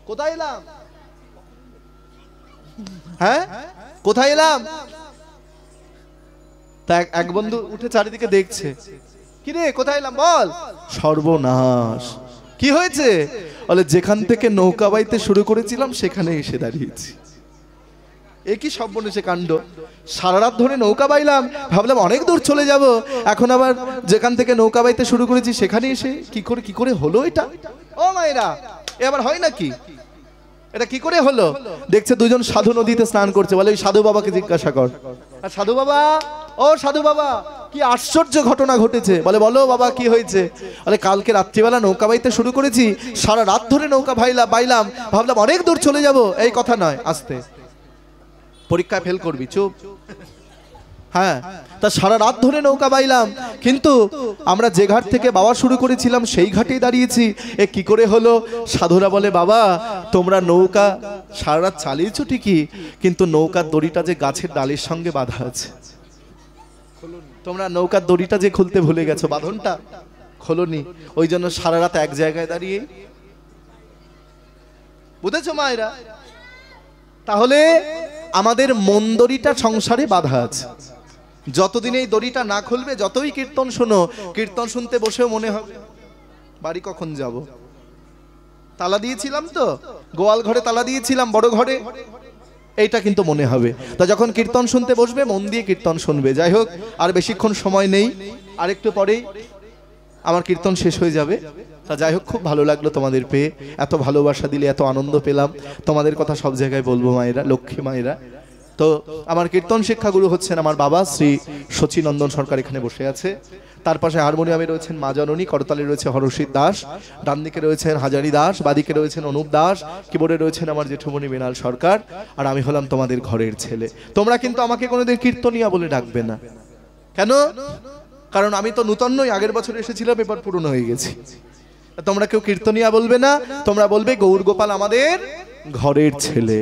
কোথায় এলাম? হ্যাঁ, কোথায় এলাম? তা এক বন্ধু উঠে চারিদিকে দেখছে, কিরে কোথায় এলাম বল। সর্বনাশ, কি হয়েছে? বলে যেখান থেকে নৌকা বাইতে শুরু করেছিলাম সেখানে এসে দাঁড়িয়েছি। এ কি সর্বনেশে কাণ্ড! সারা রাত ধরে নৌকা বাইলাম, ভাবলাম অনেক দূর চলে যাব, এখন আবার যেখান থেকে নৌকা বাইতে শুরু করেছি সেখানে এসে কি করে হলো এটা? ও মায়েরা, এ আবার হয় নাকি? এটা কি করে হলো? দেখছে দুজন সাধু নদীতে স্নান করছে, বলে ওই সাধু বাবাকে জিজ্ঞাসা কর। আর সাধু বাবা, ও সাধু বাবা, কি আশ্চর্য ঘটনা ঘটেছে। বলে বলো বাবা, কি হয়েছে? বলে কালকে রাত্রিবেলা নৌকা বাইতে শুরু করেছি, সারা রাত ধরে নৌকা বাইলাম, ভাবলাম অনেক দূর চলে যাব। এই কথা নয়, আস্তে, পরীক্ষায় ফেল করবি, চুপ। হ্যাঁ, তা সারা রাত ধরে নৌকা বাইলাম, কিন্তু আমরা যে ঘাট থেকে বাবা শুরু করেছিলাম সেই ঘাটেই দাঁড়িয়েছি, এ কি করে হলো? সাধুরা বলে বাবা, তোমরা নৌকা সারা রাত চালিয়েছো ঠিকই, কিন্তু নৌকার দড়িটা যে গাছের ডালের সঙ্গে বাঁধা আছে, তোমরা নৌকার দড়িটা যে খুলতে ভুলে গেছো, বাঁধনটা খোলনি, ওই জন্য সারা রাত এক জায়গায় দাঁড়িয়ে। বুঝেছো মায়েরা? তাহলে আমাদের মন দড়িটা সংসারে বাঁধা আছে। যতদিন এই দড়িটা না খুলবে, যতই কীর্তন শোনো, কীর্তন শুনতে বসেও মনে হবে বাড়ি কখন যাব। তালা দিয়েছিলাম তো, গোয়াল ঘরে তালা দিয়েছিলাম, বড় ঘরে, এইটা কিন্তু মনে হবে। তা যখন কীর্তন শুনতে বসবে, মন দিয়ে কীর্তন শুনবে। যাই হোক, আর বেশিক্ষণ সময় নেই, আরেকটু পরেই আমার কীর্তন শেষ হয়ে যাবে। তা যাই হোক, খুব ভালো লাগলো তোমাদের পেয়ে, এত ভালোবাসা দিলে, এত আনন্দ পেলাম। তোমাদের কথা সব জায়গায় বলবো মায়েরা, লক্ষ্মী মায়েরা। তো আমার কীর্তন শিক্ষাগুরু হচ্ছেন আমার বাবা শ্রী শচীনন্দন সরকার, এখানে বসে আছে। তার পাশে হারমোনিয়ামে রয়েছেন মা জননী, করতালে রয়েছে হরষিত দাস, ডান দিকে রয়েছেন হাজারি দাস, বাদিকে রয়েছেন অনুপ দাস, কিবোর্ডে রয়েছেন আমার জেঠুমণি মৃণাল সরকার, আর আমি হলাম তোমাদের ঘরের ছেলে। তোমরা কিন্তু আমাকে কোনোদিন কীর্তনিয়া বলে ডাকবে না। কেন? কারণ আমি তো নূতন নই, আগের বছর এসেছিলাম, এবার পুরনো হয়ে গেছি। তোমরা কেউ কীর্তনিয়া বলবে না, তোমরা বলবে গৌর গোপাল আমাদের ঘরের ছেলে।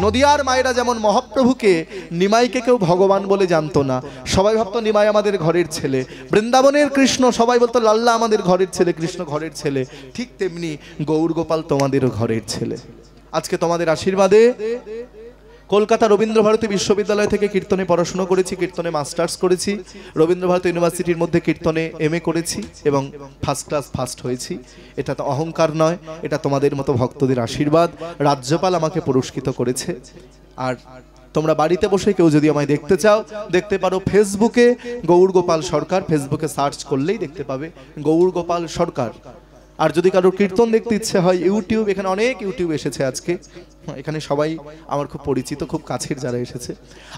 নদিয়ার মায়েরা যেমন মহাপ্রভুকে, নিমাইকে কেউ ভগবান বলে জানতো না, সবাই ভাবতো নিমাই আমাদের ঘরের ছেলে। বৃন্দাবনের কৃষ্ণ সবাই বলতো লাল্লা আমাদের ঘরের ছেলে, কৃষ্ণ ঘরের ছেলে। ঠিক তেমনি গৌর গোপাল তোমাদেরও ঘরের ছেলে। আজকে তোমাদের আশীর্বাদে কলকাতা রবীন্দ্রভারতী বিশ্ববিদ্যালয় থেকে কীর্তনে পড়াশোনা করেছি, কীর্তনে মাস্টার্স করেছি, রবীন্দ্রভারতী ইউনিভার্সিটির মধ্যে কীর্তনে MA করেছি এবং ফার্স্ট ক্লাস ফার্স্ট হয়েছি। এটা তো অহংকার নয়, এটা তোমাদের মতো ভক্তদের আশীর্বাদ। রাজ্যপাল আমাকে পুরস্কৃত করেছে। আর তোমরা বাড়িতে বসে কেউ যদি আমায় দেখতে চাও, দেখতে পারো ফেসবুকে গৌর গোপাল সরকার, ফেসবুকে সার্চ করলেই দেখতে পাবে গৌর গোপাল সরকার। আর যদি কারোর কীর্তন দেখতে ইচ্ছে হয়, ইউটিউব, এখানে অনেক ইউটিউব এসেছে আজকে, এখানে সবাই আমার খুব পরিচিত, খুব কাছের যারা এসেছে।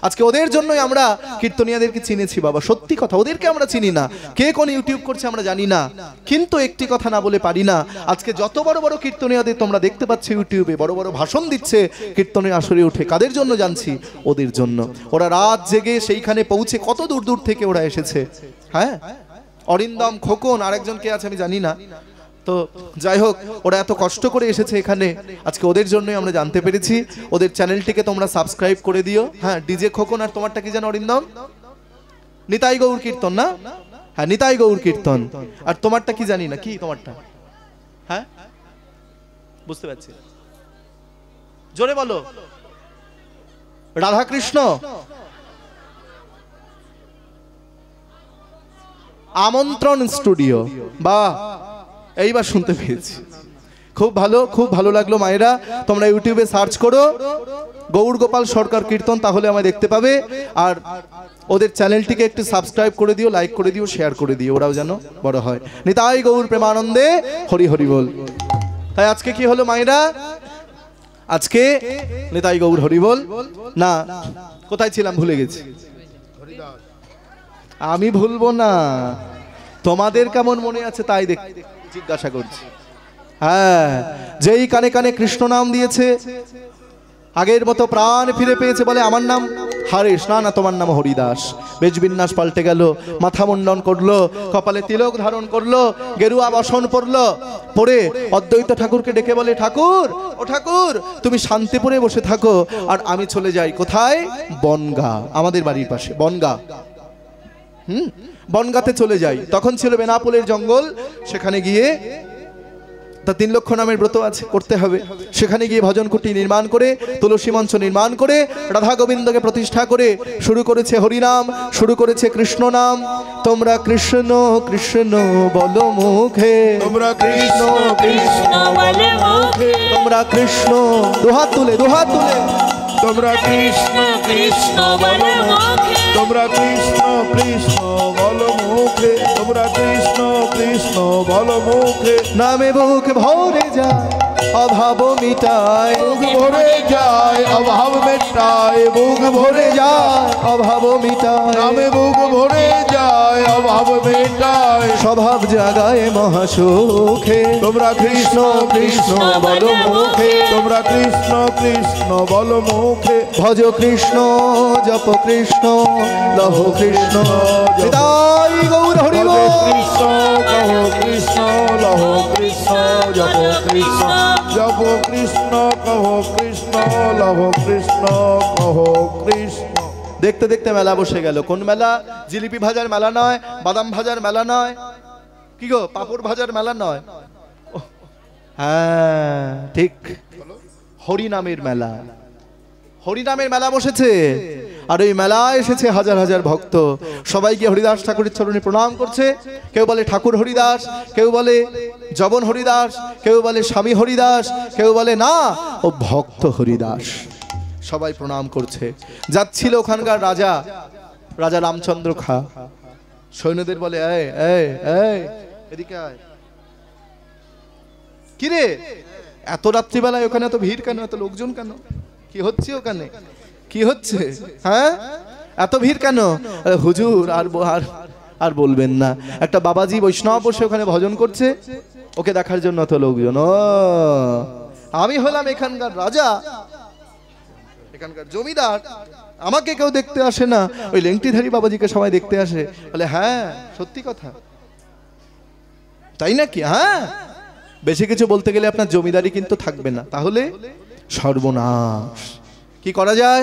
আজকে ওদের জন্যই আমরা কীর্তনিয়াদেরকে চিনেছি বাবা, সত্যি কথা, ওদেরকে আমরা চিনি না, কে কোন ইউটিউব করছে আমরা জানি না, কিন্তু একটি কথা না বলে পারি না, আজকে যত বড় বড় কীর্তনিয়াদের তোমরা দেখতে পাচ্ছ ইউটিউবে, বড় বড় ভাষণ দিচ্ছে কীর্তনের আসরে উঠে, কাদের জন্য জানছি? ওদের জন্য। ওরা রাত জেগে সেইখানে পৌঁছে কত দূর দূর থেকে ওরা এসেছে। হ্যাঁ, অরিন্দম, খোকন, আরেকজন কে আছে আমি জানি না। তো যাই হোক, ওরা এত কষ্ট করে এসেছে এখানে, আজকে ওদের জন্যই আমরা জানতে পেরেছি। ওদের চ্যানেলটিকে তোমরা সাবস্ক্রাইব করে দিও। হ্যাঁ, ডিজে খোকন, আর তোমারটা কি জানো অরিন্দম? নিতাই গৌর কীর্তন না? হ্যাঁ, নিতাই গৌর কীর্তন। আর তোমারটা কি জানি না, কি তোমারটা? হ্যাঁ, বুঝতে পারছি, জোরে বলো। রাধাকৃষ্ণ। আমন্ত্রণ স্টুডিও। বাহ, এইবার শুনতে পেয়েছি, খুব ভালো, খুব ভালো লাগলো। মায়েরা তোমরা ইউটিউবে সার্চ করো গৌর গোপাল সরকার কীর্তন, তাহলে আমায় দেখতে পাবে। আর ওদের চ্যানেলটিকে একটু সাবস্ক্রাইব করে দিও, লাইক করে দিও, শেয়ার করে দিও, ওরাও যেন বড় হয়। নিতাই গৌর প্রেমানন্দে, হরি হরি বল। তাই আজকে কি হলো মায়েরা? আজকে নিতাই গৌর হরি বল না, কোথায় ছিলাম ভুলে গেছি। আমি ভুলবো না, তোমাদের কেমন মনে আছে তাই জিজ্ঞাসা করছি। হ্যাঁ, যেই কানে কানে কৃষ্ণ নাম দিয়েছে আগের মতো প্রাণ ফিরে পেয়েছে, বলে আমার নাম হারেশ, না না তোমার নাম হরিদাস। বেশবিন্যাস পাল্টে গেল, মাথা মুন্ডন করলো, কপালে তিলক ধারণ করলো, গেরুয়া বসন পরলো, পরে অদ্বৈত ঠাকুরকে ডেকে বলে, ঠাকুর ও ঠাকুর তুমি শান্তিপুরে বসে থাকো, আর আমি চলে যাই কোথায়? বনগা, আমাদের বাড়ির পাশে বনগা। বনগাতে চলে যাই। তখন ছিল বেনাপোলের জঙ্গল, সেখানে গিয়ে তা 3 লক্ষ নামের ব্রত আছে, করতে হবে। সেখানে গিয়ে ভজন কুটি নির্মাণ করে, তুলসী মঞ্চ নির্মাণ করে, রাধা গোবিন্দকে প্রতিষ্ঠা করে শুরু করেছে হরিনাম, শুরু করেছে কৃষ্ণ নাম। তোমরা কৃষ্ণ কৃষ্ণ বলো মুখে, তোমরা কৃষ্ণ কৃষ্ণ বলো মুখে, তোমরা কৃষ্ণ, দুহাত তুলে, দুহাত তুলে, তোমরা কৃষ্ণ কৃষ্ণ বলো মুখে, তোমরা কৃষ্ণ কৃষ্ণ বলো মুখে, তোমরা কৃষ্ণ কৃষ্ণ বলো মুখে। নামে বুক ভরে যায় অভাব মিটায়, বুক ভরে যায় অভাব মেটায়, বুক ভরে যায় অভাব মিটায়, নামে বুক ভরে যায় অভাব মেটায়, স্বভাব জাগায় মহাসুখে। তোমরা কৃষ্ণ কৃষ্ণ বলো মুখে, তোমরা কৃষ্ণ কৃষ্ণ বলো মুখে। ভজ কৃষ্ণ জপ কৃষ্ণ লহ কৃষ্ণ, নিতাই গৌর হরি বল। কৃষ্ণ কহ কৃষ্ণ লহ কৃষ্ণ, জপ কৃষ্ণ জপ কৃষ্ণ কহ কৃষ্ণ লহ কৃষ্ণ কহ কৃষ্ণ। দেখতে দেখতে মেলা বসে গেল। কোন মেলা? জিলিপি ভাজার মেলা নয়, বাদাম ভাজার মেলা নয়, কি গো পাপড় ভাজার মেলা নয়, হ্যাঁ ঠিক, হরিনামের মেলা। হরিনামের মেলা বসেছে, আর ওই মেলায় এসেছে হাজার হাজার ভক্ত। সবাই গিয়ে হরিদাস ঠাকুরের চরণে প্রণাম করছে। কেউ বলে ঠাকুর হরিদাস, কেউ বলে জবন হরিদাস, কেউ বলে স্বামী হরিদাস, কেউ বলে না ও ভক্ত হরিদাস। সবাই প্রণাম করছে। যাচ্ছিল ওখানকার রাজা, রাজা রামচন্দ্র খা, সৈন্যদের বলে, এই এই এই এদিকে আয়। কিরে এত রাত্রিবেলায় ওখানে এত ভিড় কেন, এত লোকজন কেন, কি হচ্ছে ওখানে, কি হচ্ছে? হ্যাঁ এত ভিড় কেন? হুজুর আর বলবেন না, একটা বাবাজি বৈষ্ণব বসে ওখানে ভজন করছে, ওকে দেখার জন্য এত লোকজন। ও আমি হলাম এখানকার রাজা, এখানকার জমিদার, আমাকে কেউ দেখতে আসে না, ওই লেংটিধারী বাবাজিকে সবাই দেখতে আসে। বলে হ্যাঁ সত্যি কথা, তাই নাকি? হ্যাঁ, বেশি কিছু বলতে গেলে আপনার জমিদারি কিন্তু থাকবে না, তাহলে সর্বনাশ। কি করা যায়?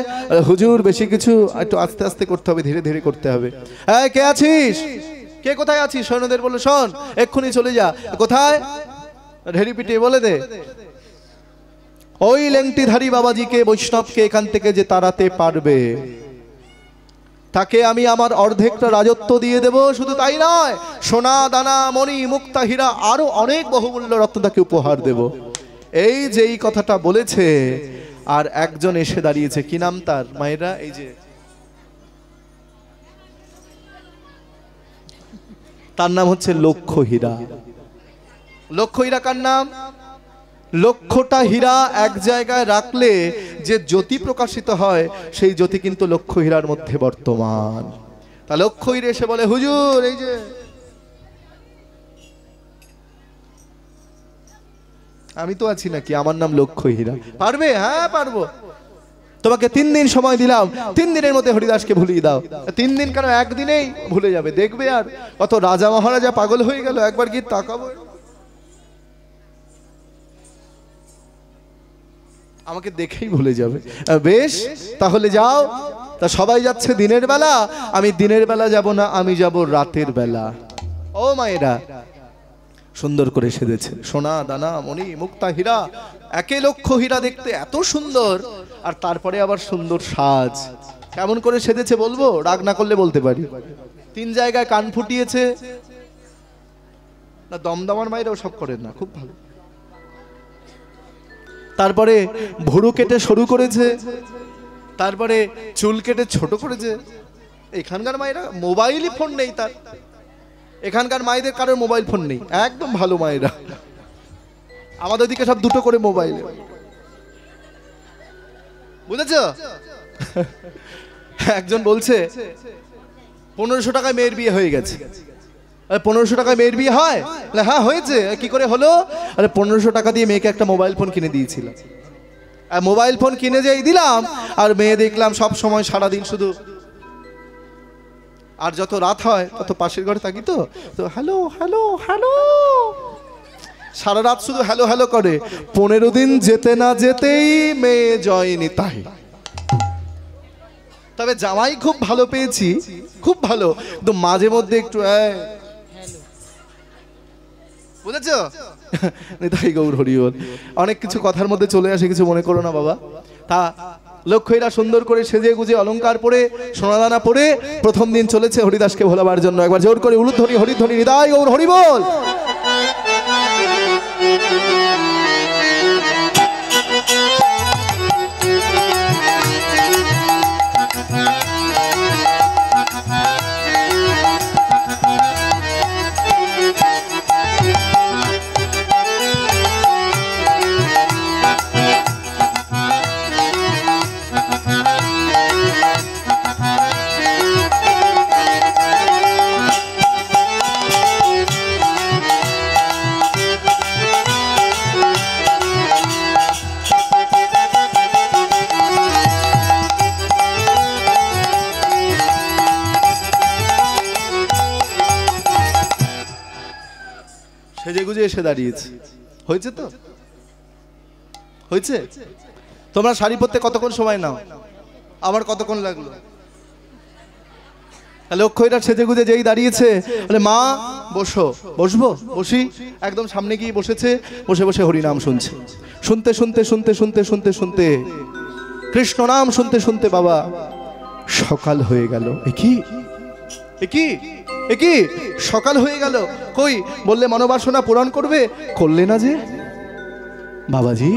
হুজুর বেশি কিছু একটু আস্তে আস্তে করতে হবে, ধীরে ধীরে করতে হবে। এই কে আছিস, কে কোথায় আছিস? সৈন্যদের বলল, শোন এক্ষুনি চলে যা। কোথায়? ঢেরি পিটে বলে দে, ওই লেংটিধারী বাবাজিকে, বৈষ্ণবকে এখান থেকে যে তাড়াতে পারবে তাকে আমি আমার অর্ধেকটা রাজত্ব দিয়ে দেব। শুধু তাই নয়, সোনা দানা মণি মুক্তা হীরা আরো অনেক বহুমূল্য রত্ন তাকে উপহার দেব। এই যে এই কথাটা বলেছে, আর একজন এসে দাঁড়িয়েছে। কি নাম তার মায়েরা? এই যে তার নাম হচ্ছে লক্ষ হীরা। লক্ষ হীরা কার নাম? লক্ষটা হীরা এক জায়গায় রাখলে যে জ্যোতি প্রকাশিত হয়, সেই জ্যোতি কিন্তু লক্ষ হীরার মধ্যে বর্তমান। তা লক্ষ হীরা এসে বলে, হুজুর এই যে আমি তো আছি নাকি, আমার নাম লক্ষ হীরা, পারবে? হ্যাঁ পারবো। তোমাকে 3 দিন সময় দিলাম, 3 দিনের মধ্যে হরিদাসকে ভুলিয়ে দাও। 3 দিন কেন, একদিনেই ভুলে যাবে। দেখবে আর কত রাজা মহারাজা পাগল হয়ে গেল, একবার গিয়ে তাকাবো, আমাকে দেখেই ভুলে যাবে। বেশ তাহলে যাও। তা সবাই যাচ্ছে দিনের বেলা, আমি দিনের বেলা যাব না, আমি যাব রাতের বেলা। ও মায়েরা সুন্দর করে সেজেছে, সোনা দানা মণি মুক্তা হীরা, 1 লক্ষ হীরা দেখতে এত সুন্দর, আর তারপরে আবার সুন্দর সাজ। কেমন করে সেজেছে বলবো? রাগ না করলে বলতে পারি। 3 জায়গায় কান ফুটিয়েছে না, দমদমার মায়েরাও সব করেন না, খুব ভালো। তারপরে ভুরু কেটে সরু করেছে, তারপরে চুল কেটে ছোট করেছে। এখানকার মায়েরা মোবাইলই ফোন নেই তার, এখানকার মায়েদের কারোর মোবাইল ফোন নেই, একদম ভালো মায়েরা। আমাদের দিকে সব দুটো করে মোবাইল, বুঝেছ? একজন বলছে 1500 টাকায় মেয়ের বিয়ে হয়ে গেছে। 1500 টাকায় মেয়ের বিয়ে হয়? হ্যাঁ হয়েছে। কি করে হলো? আরে 1500 টাকা দিয়ে মেয়েকে একটা মোবাইল ফোন কিনে দিয়েছিলাম, আর মোবাইল ফোন কিনে যেই দিলাম, আর মেয়ে দেখলাম সব সময় সারাদিন শুধু, আর যত রাত হয় তত পাশের ঘরে থাকি তো হ্যালো হ্যালো হ্যালো, সারা রাত শুধু হ্যালো হ্যালো করে। 15 দিন যেতে না যেতেই মেয়ে জয়নি তাই। তবে জামাই খুব ভালো পেয়েছি, খুব ভালো, কিন্তু মাঝে মধ্যে একটু বুঝেছ? তাই গৌর হরি বল। অনেক কিছু কথার মধ্যে চলে আসে, কিছু মনে করো না বাবা। তা লক্ষ্মীরা সুন্দর করে সেজে গুজে অলংকার পরে সোনাদানা পরে প্রথম দিন চলেছে হরিদাসকে ভোলাবার জন্য। একবার জোর করে উলুধ্বনি হরিধ্বনি হৃদয় গৌর হরি বল। সেজে গুজে এসে দাঁড়িয়েছে, হয়েছে তো? হয়েছে? তোমরা শাড়ি পরতে কতক্ষণ সময় নাও? আমার কতক্ষণ লাগলো? লক্ষ্মীরা সেজে গুজে যেই দাঁড়িয়েছে, বলে মা বসো। বসবো? বসি। একদম সামনে গিয়ে বসেছে, বসে বসে হরিনাম শুনছে। শুনতে শুনতে শুনতে শুনতে শুনতে শুনতে কৃষ্ণ নাম শুনতে শুনতে বাবা সকাল হয়ে গেল। একই একই একই সকাল হয়ে গেল। কই বললে মনোবাসনা পূরণ করবে, করলে না যে। বাবাজি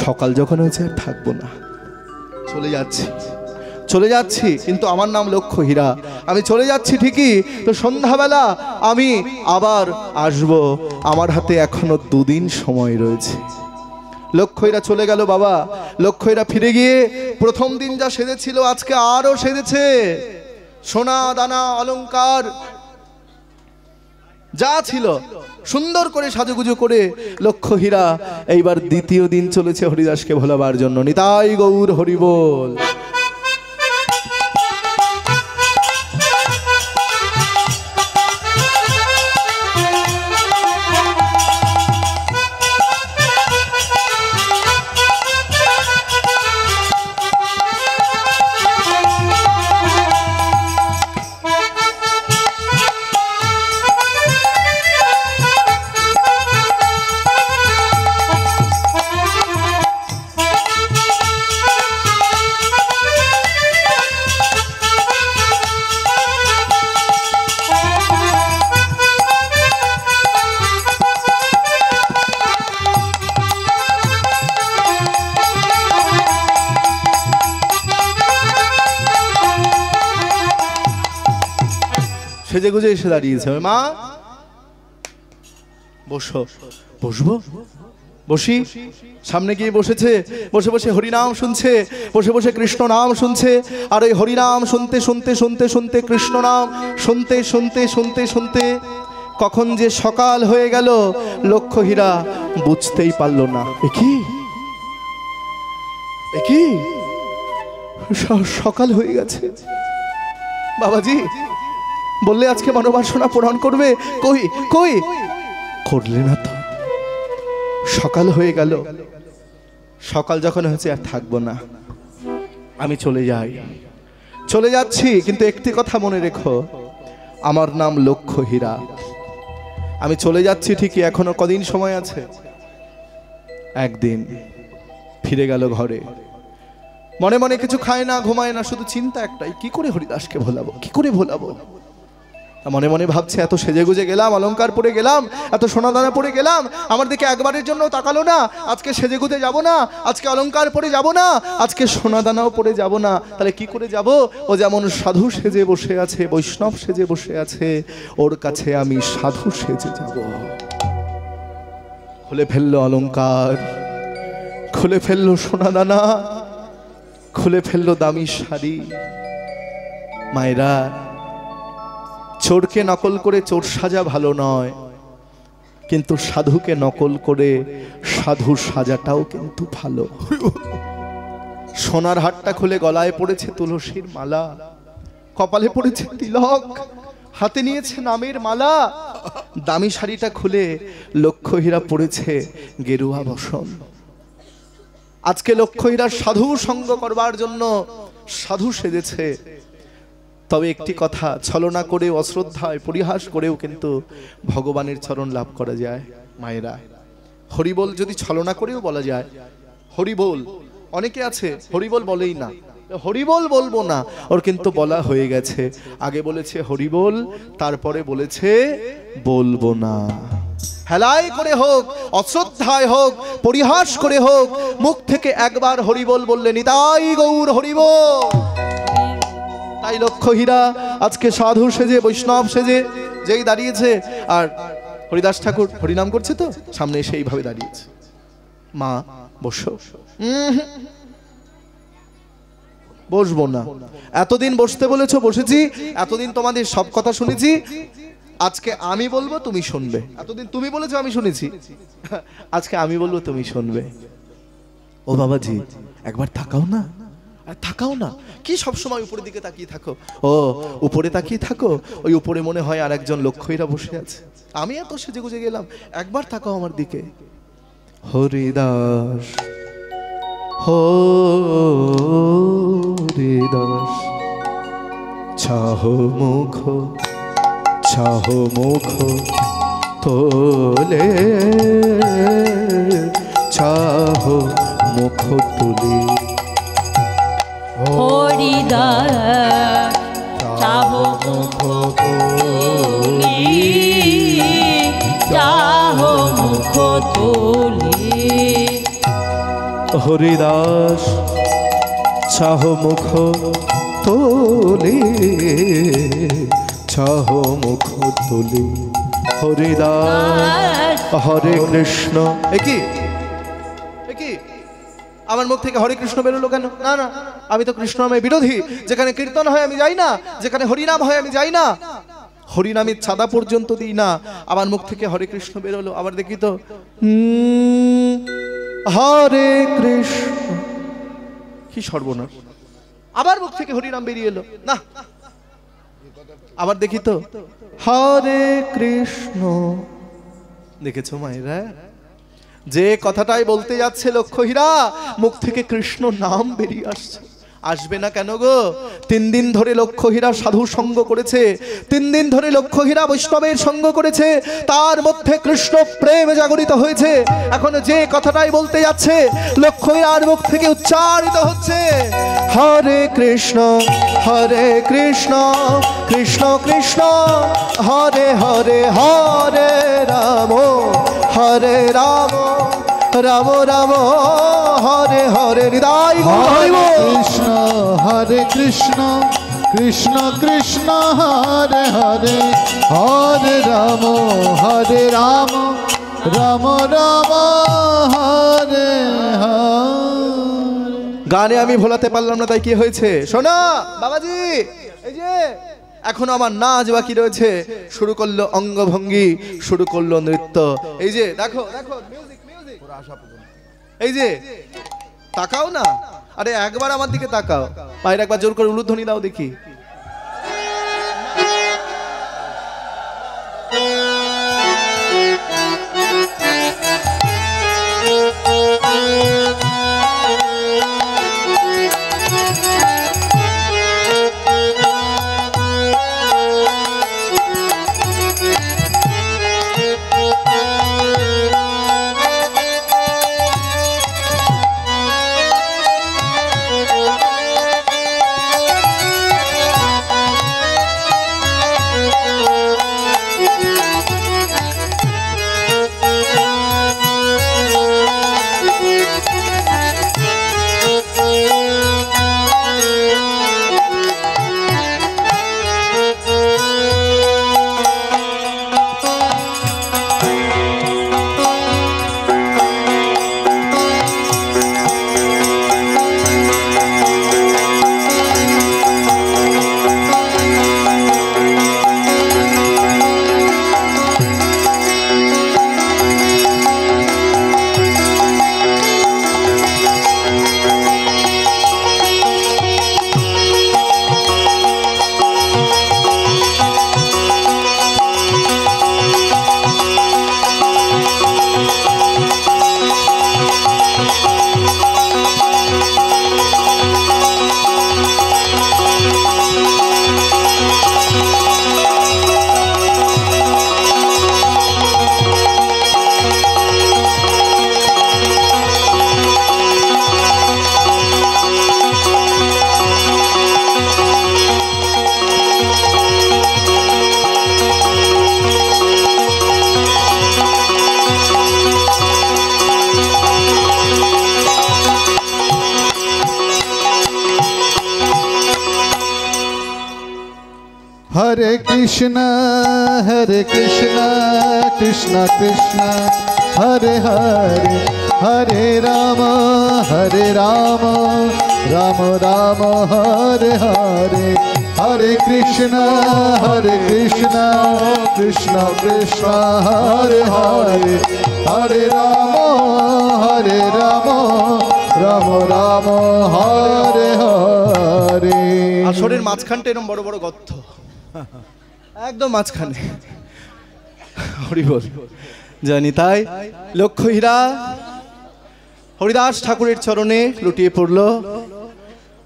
সকাল যখন হয়েছে আর থাকবো না, চলে যাচ্ছি, চলে যাচ্ছি, কিন্তু আমার নাম লক্ষ্য হীরা। আমি চলে যাচ্ছি ঠিকই, তো সন্ধ্যাবেলা আমি আবার আসব, আমার হাতে এখনো 2 দিন সময় রয়েছে। লক্ষ্মীরা চলে গেল বাবা। লক্ষ্মীরা ফিরে গিয়ে প্রথম দিন যা সেজেছিল আজকে আরো সেজেছে। সোনা দানা অলংকার যা ছিল সুন্দর করে সাজুগুজু করে লক্ষ্য হীরা এইবার দ্বিতীয় দিন চলেছে হরিদাসকে ভোলাবার জন্য। নিতাই গৌর হরি বল। সেজে গুজে এসে দাঁড়িয়েছে। মা বসো। বসবো? বসি। সামনে গিয়ে বসেছে, বসে বসে হরিনাম শুনছে, বসে বসে কৃষ্ণ নাম শুনছে। আর ওই হরিনাম শুনতে শুনতে শুনতে শুনতে কৃষ্ণ নাম শুনতে শুনতে শুনতে শুনতে কখন যে সকাল হয়ে গেল লক্ষ্য হীরা বুঝতেই পারল না। একই একই সকাল হয়ে গেছে। বাবাজি বললে আজকে মনোবাসনা পূরণ করবে, কই কই করলে না তো। সকাল হয়ে গেল। সকাল যখন হয়েছে আর থাকবো না, আমি চলে যাই। চলে যাচ্ছি, কিন্তু একটি কথা মনে রেখো, আমার নাম লক্ষ্য হীরা। আমি চলে যাচ্ছি ঠিকই, এখনো কদিন সময় আছে। একদিন ফিরে গেল ঘরে। মনে মনে কিছু খায় না, ঘুমায় না, শুধু চিন্তা একটাই, কি করে হরিদাসকে ভোলাবো, কি করে ভোলাবো। মনে মনে ভাবছে, এত সেজে গুজে গেলাম, অলংকার পরে গেলাম, এত সোনাদানা পরে গেলাম, আমার দিকে একবারের জন্য তাকালো না। আজকে সেজে গুজে যাব না, আজকে অলংকার পরে যাব না, আজকে সোনাদানাও পরে যাব না, তাহলে কি করে যাব? ও যেমন সাধু সেজে বসে আছে, বৈষ্ণব সেজে বসে আছে, ওর কাছে আমি সাধু সেজে যাব। খুলে ফেললো অলংকার, খুলে ফেললো সোনাদানা, খুলে ফেললো দামি শাড়ি। মায়েরা, চোরকে নকল করে চোর সাজা ভালো নয়, কিন্তু সাধুকে নকল করে সাধু সাজাটাও কিন্তু ভালো। সোনার হারটা খুলে গলায় পড়েছে তুলসীর মালা, কপালে পড়েছে তিলক, হাতে নিয়েছে নামের মালা, দামি শাড়িটা খুলে লক্ষ্য হীরা পড়েছে গেরুয়া বসন। আজকে লক্ষ্য হীরার সাধু সঙ্গ করবার জন্য সাধু সেজেছে। তবে একটি কথা, ছলনা করে, অশ্রদ্ধায়, পরিহাস করেও কিন্তু ভগবানের চরণ লাভ করা যায়। মায়েরা, হরিবোল যদি ছলনা করেও বলা যায়, হরিবোল, অনেকে আছে হরিবোল বলেই না, হরিবোল বলবো না, ওর কিন্তু বলা হয়ে গেছে। আগে বলেছে হরিবোল, তারপরে বলেছে বলবো না। হেলাই করে হোক, অশ্রদ্ধায় হোক, পরিহাস করে হোক, মুখ থেকে একবার হরিবোল বললে নিতাই গৌর হরিবোল। তাই লক্ষ্য হীরা আজকে সাধু সেজে, বৈষ্ণব সেজে যেই দাঁড়িয়েছে, আর হরিদাস ঠাকুর হরিনাম করছে তো সামনে এসে এইভাবে দাঁড়িয়েছে। মা বসো। বসবো না। এতদিন বসতে বলেছো, বসেছি। এতদিন তোমাদের সব কথা শুনেছি, আজকে আমি বলবো, তুমি শুনবে। এতদিন তুমি বলেছো, আমি শুনেছি, আজকে আমি বলবো, তুমি শুনবে। ও বাবাজি, একবার তাকাও না, তাকাও না, কি সব সময় উপরের দিকে তাকিয়ে থাকো? ও উপরে তাকিয়ে থাকো, ওই উপরে মনে হয় আর একজন লক্ষ্য হীরা বসে আছে। আমি এত সেজে গুজে গেলাম, একবার তাকাও আমার দিকে। হরিদাস, হরিদাস, চাহ মুখ, চাহ মুখ তোলে, চাহ মুখ তুলে। হরিদাস চাহ মুখ তুলি, চাহ মুখ তুলি। হরিদাস চাহ মুখ তোলে, চাহ মুখ তোলে। হরিদাস হরে কৃষ্ণ। একই একই আমার মুখ থেকে হরে কৃষ্ণ বেরোলো কেন? না না, আমি তো কৃষ্ণ নামের বিরোধী। যেখানে কীর্তন হয় আমি যাই না, যেখানে হরিনাম হয় আমি যাই না, হরিনামের ছাদা পর্যন্ত দিই না। আমার মুখ থেকে হরে কৃষ্ণ বেরোলো, আবার দেখি তো হরে কৃষ্ণ, কি সর্বনাশ! আবার মুখ থেকে হরিনাম বেরিয়ে এলো, না। আবার দেখি তো হরে কৃষ্ণ। দেখেছো মায়েরা, যে কথাটাই বলতে যাচ্ছে লক্ষ্য হীরা, মুখ থেকে কৃষ্ণ নাম বেরিয়ে আসছে। আসবে না কেন গো? 3 দিন ধরে লক্ষ্য হীরা সাধু সঙ্গ করেছে, 3 দিন ধরে লক্ষ্য হীরা বৈষ্ণবের সঙ্গ করেছে, তার মধ্যে কৃষ্ণ প্রেম জাগরিত হয়েছে। এখন যে কথাটাই বলতে যাচ্ছে লক্ষ্য হীরার মুখ থেকে উচ্চারিত হচ্ছে হরে কৃষ্ণ, হরে কৃষ্ণ, কৃষ্ণ কৃষ্ণ হরে হরে, হরে রাম, হরে রাম, রাম রাম হরে হরে। হৃদয় কৃষ্ণ হরে কৃষ্ণ, কৃষ্ণ কৃষ্ণ হরে হরে, হরে রাম, হরে রাম, রাম রাম হরে হরে। গানে আমি ভোলাতে পারলাম না, তাই কি হয়েছে? শোনা বাবাজি, এই যে এখনো আমার নাচ বাকি রয়েছে। শুরু করলো অঙ্গভঙ্গি, শুরু করলো নৃত্য। এই যে দেখো দেখো, মিউজিক মিউজিক, এই যে তাকাও না, আরে একবার আমার দিকে তাকাও। পায়ের একবার জোর করে উলুধ্বনি দাও দেখি। हरे कृष्ण कृष्ण कृष्ण हरे हरे हरे राम राम राम हरे हरे हरे कृष्ण कृष्ण कृष्ण हरे हरे हरे राम राम राम हरे हरे। আসরের মাঝখানটা এরকম বড় বড় গর্ত, একদম মাঝখানে। হরি বল, জানি তাই লক্ষ্য হীরা হরিদাস ঠাকুরের চরণে লুটিয়ে পড়ল।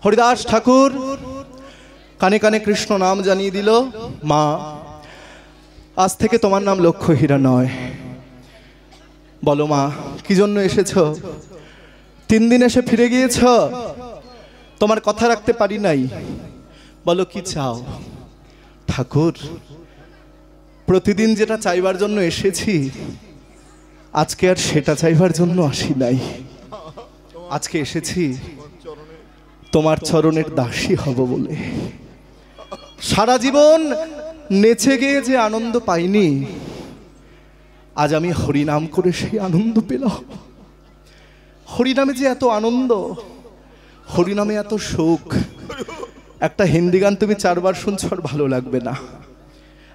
হরিদাস ঠাকুর কানে কানে কৃষ্ণ নাম জানিয়ে দিল, মা আজ থেকে তোমার নাম লক্ষ্য হীরা নয়। বলো মা কি জন্য এসেছো? 3 দিন এসে ফিরে গিয়েছ, তোমার কথা রাখতে পারি নাই। বলো কি চাও? ঠাকুর প্রতিদিন যেটা চাইবার জন্য এসেছি, আজকে আর সেটা চাইবার জন্য আসি নাই। আজকে এসেছি তোমার চরণের দাসী হব বলে। সারা জীবন নেচে গিয়ে যে আনন্দ পাইনি, আজ আমি হরিনাম করে সেই আনন্দ পেলাম। হরিনামে যে এত আনন্দ, হরিনামে এত সুখ। একটা হিন্দি গান তুমি 4 বার শুনছো আর ভালো লাগবে না,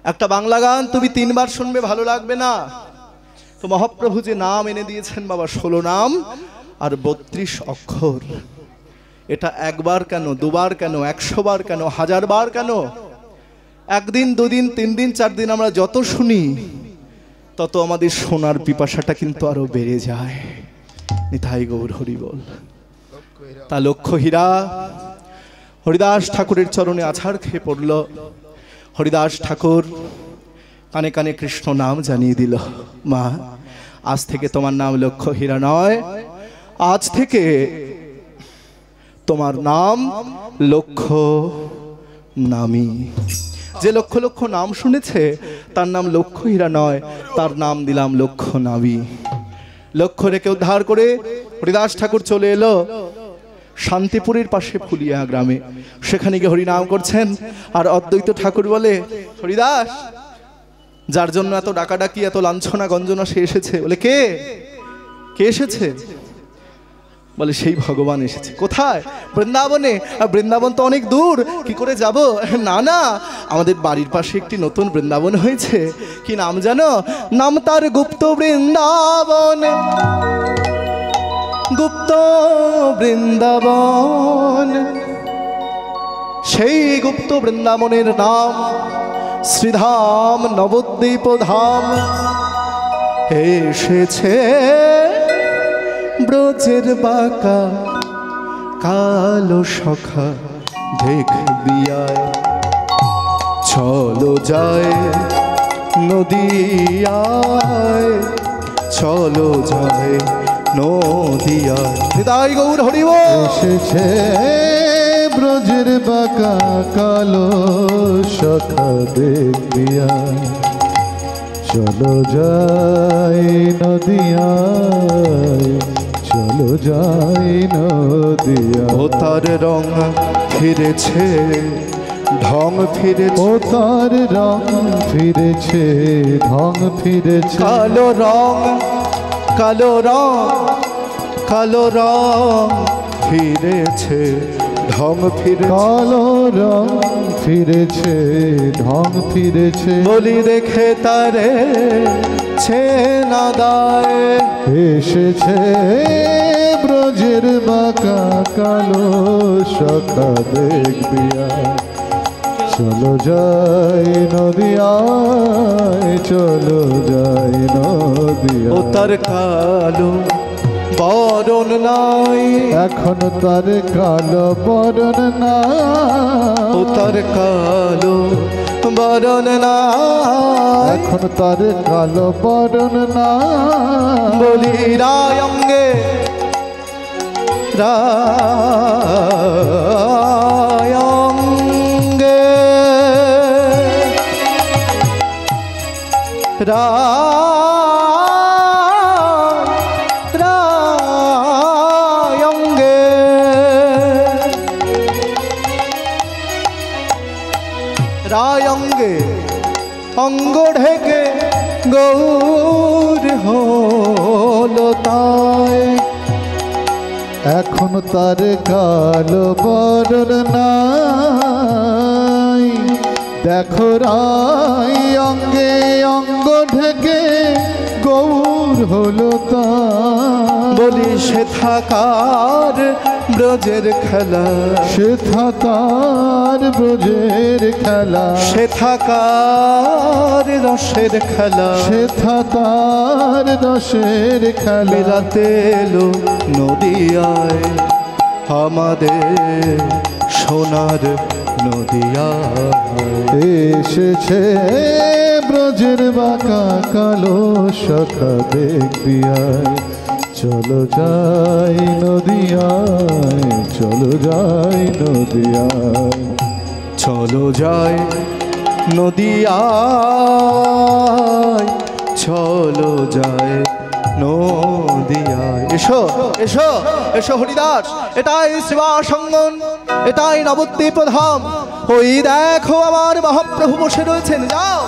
একটা বাংলা গান তুমি 3 বার শুনবে ভালো লাগবে না। তো মহাপ্রভু যে নাম এনে দিয়েছেন বাবা, 16 নাম আর 32 অক্ষর, এটা 1 বার কেন, 2 বার কেন, 100 বার কেন, 1000 বার কেন? 1 দিন 2 দিন 3 দিন 4 দিন আমরা যত শুনি, তত আমাদের শোনার পিপাসাটা কিন্তু আরো বেড়ে যায়। নিতাই গৌর হরি বল। তা লক্ষ্য হীরা হরিদাস ঠাকুরের চরণে আছাড় খেয়ে পড়ল। হরিদাস ঠাকুর কানে কানে কৃষ্ণ নাম জানিয়ে দিল, মা আজ থেকে তোমার নাম লক্ষ্য হীরা নয়, আজ থেকে তোমার নাম লক্ষ্য নামী। যে লক্ষ লক্ষ নাম শুনেছে তার নাম লক্ষ্য হীরা নয়, তার নাম দিলাম লক্ষ্য নামী। লক্ষ্য রেখে উদ্ধার করে হরিদাস ঠাকুর চলে এলো শান্তিপুরের পাশে ফুলিয়া গ্রামে। সেখানে গিয়ে হরিনাম করছেন। আর অদ্বৈত ঠাকুর বলে, হরিদাস যার জন্য এত ডাকাডাকি এত লাঞ্ছনা গঞ্জনা সে এসেছে। বলে কে কে এসেছে? বলে সেই ভগবান এসেছে। কোথায়? বৃন্দাবনে। আর বৃন্দাবন তো অনেক দূর, কি করে যাব? না না, আমাদের বাড়ির পাশে একটি নতুন বৃন্দাবন হয়েছে। কি নাম জানো? নাম তার গুপ্ত বৃন্দাবন। গুপ্ত বৃন্দাবন, সেই গুপ্ত বৃন্দাবনের নাম শ্রীধাম নবদ্বীপ ধাম। এসেছে ব্রজের বাঁকা কালো সখা দেখবি আয়, চলো যায় নদিয়ায়, চলো যায় নদিয়ায়। হৃদয় গৌর হরি বল। এসেছে ব্রজের বাঁকা কালো সখা দেখবি আয়, চলো যাই নদিয়ায়, চলো যাই নদিয়ায়। ও তার রং ফিরেছে, ঢং ফিরেছে, ও তার রং ফিরেছে, ঢং ফিরেছে। কালো রং, কালো রং, কালো রং ফিরেছে, ঢং ফিরেছে। কালো রং ফিরেছে, ঢং ফিরেছে। বলি দেখে তারে ছেনা দায়। এসেছে ব্রজের বাঁকা কালো সখা দেখবি আয়, চলো যাই নদিয়ায়, চলো যাই নদিয়ায়। ও তার কালো বরণ নাই, এখন তার কালো বরণ নাই। ও তার কালো বরণ নাই, এখন তার কালো বরণ নাই। বলি রায় অঙ্গে, রায় অঙ্গে, রায় অঙ্গে, রায় অঙ্গে অঙ্গ ঢেকে গৌর হলো তাই। এখন তার কালো বরণ নাই, দেখো রাই অঙ্গে অঙ্গ ঢেকে গৌর হলো তাই। বলি সে থাকার ব্রজের খেলা, সে থাকার ব্রজের খেলা, সে থাকার রসের খেলা, সে থাকার রসের খেলা। মিলাতে এলো নদিয়ায় আমাদের সোনার নদিয়ায়। এসেছে ব্রজের বাঁকা কালো শাখা দেখবি আয়, চলো যাই নদিয়ায়, চলো যাই নদিয়ায়। চলো যাই নদিয়ায়, চলো যাই নদিয়ায়। এসো এসো এসো হরিদাস, এটাই শিবা সঙ্গন, এটাই নবদ্বীপ ধাম। ওই দেখো আমার মহাপ্রভু বসে রয়েছেন। যাও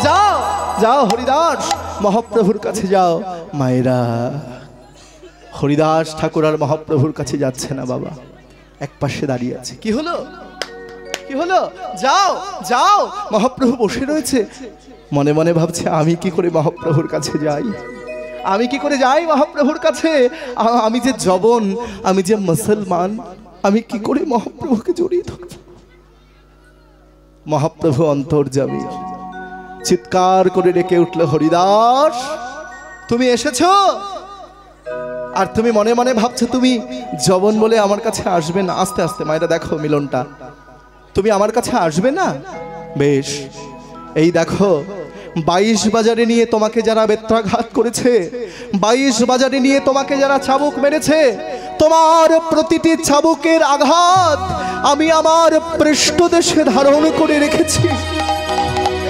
যাও যাও হরিদাস, মহাপ্রভুর কাছে যাও। মায়েরা, হরিদাস ঠাকুর আর মহাপ্রভুর কাছে যাচ্ছে না বাবা, এক পাশে দাঁড়িয়ে আছে। কি হলো কি হলো? যাও যাও, মহাপ্রভু বসে রয়েছে। মনে মনে ভাবছে আমি কি করে মহাপ্রভুর কাছে যাই, আমি কি করে যাই মহাপ্রভুর কাছে? আমি যে জবন, আমি যে মুসলমান, আমি কি করে মহাপ্রভুকে জড়িয়ে ধরব? মহাপ্রভু অন্তর্যামী চিৎকার করে ডেকে উঠল, হরিদাস তুমি এসেছো? আর তুমি মনে মনে ভাবছো তুমি জবন বলে আমার কাছে আসবে না। আস্তে আস্তে মায়েরা দেখো মিলনটা, তুমি আমার কাছে আসবে না? বেশ, এই দেখো 22 বাজারে নিয়ে তোমাকে যারা বেত্রাঘাত করেছে, 22 বাজারে নিয়ে তোমাকে যারা চাবুক মেরেছে, তোমার প্রতিটি চাবুকের আঘাত আমি আমার পৃষ্ঠদেশে ধারণ করে রেখেছি।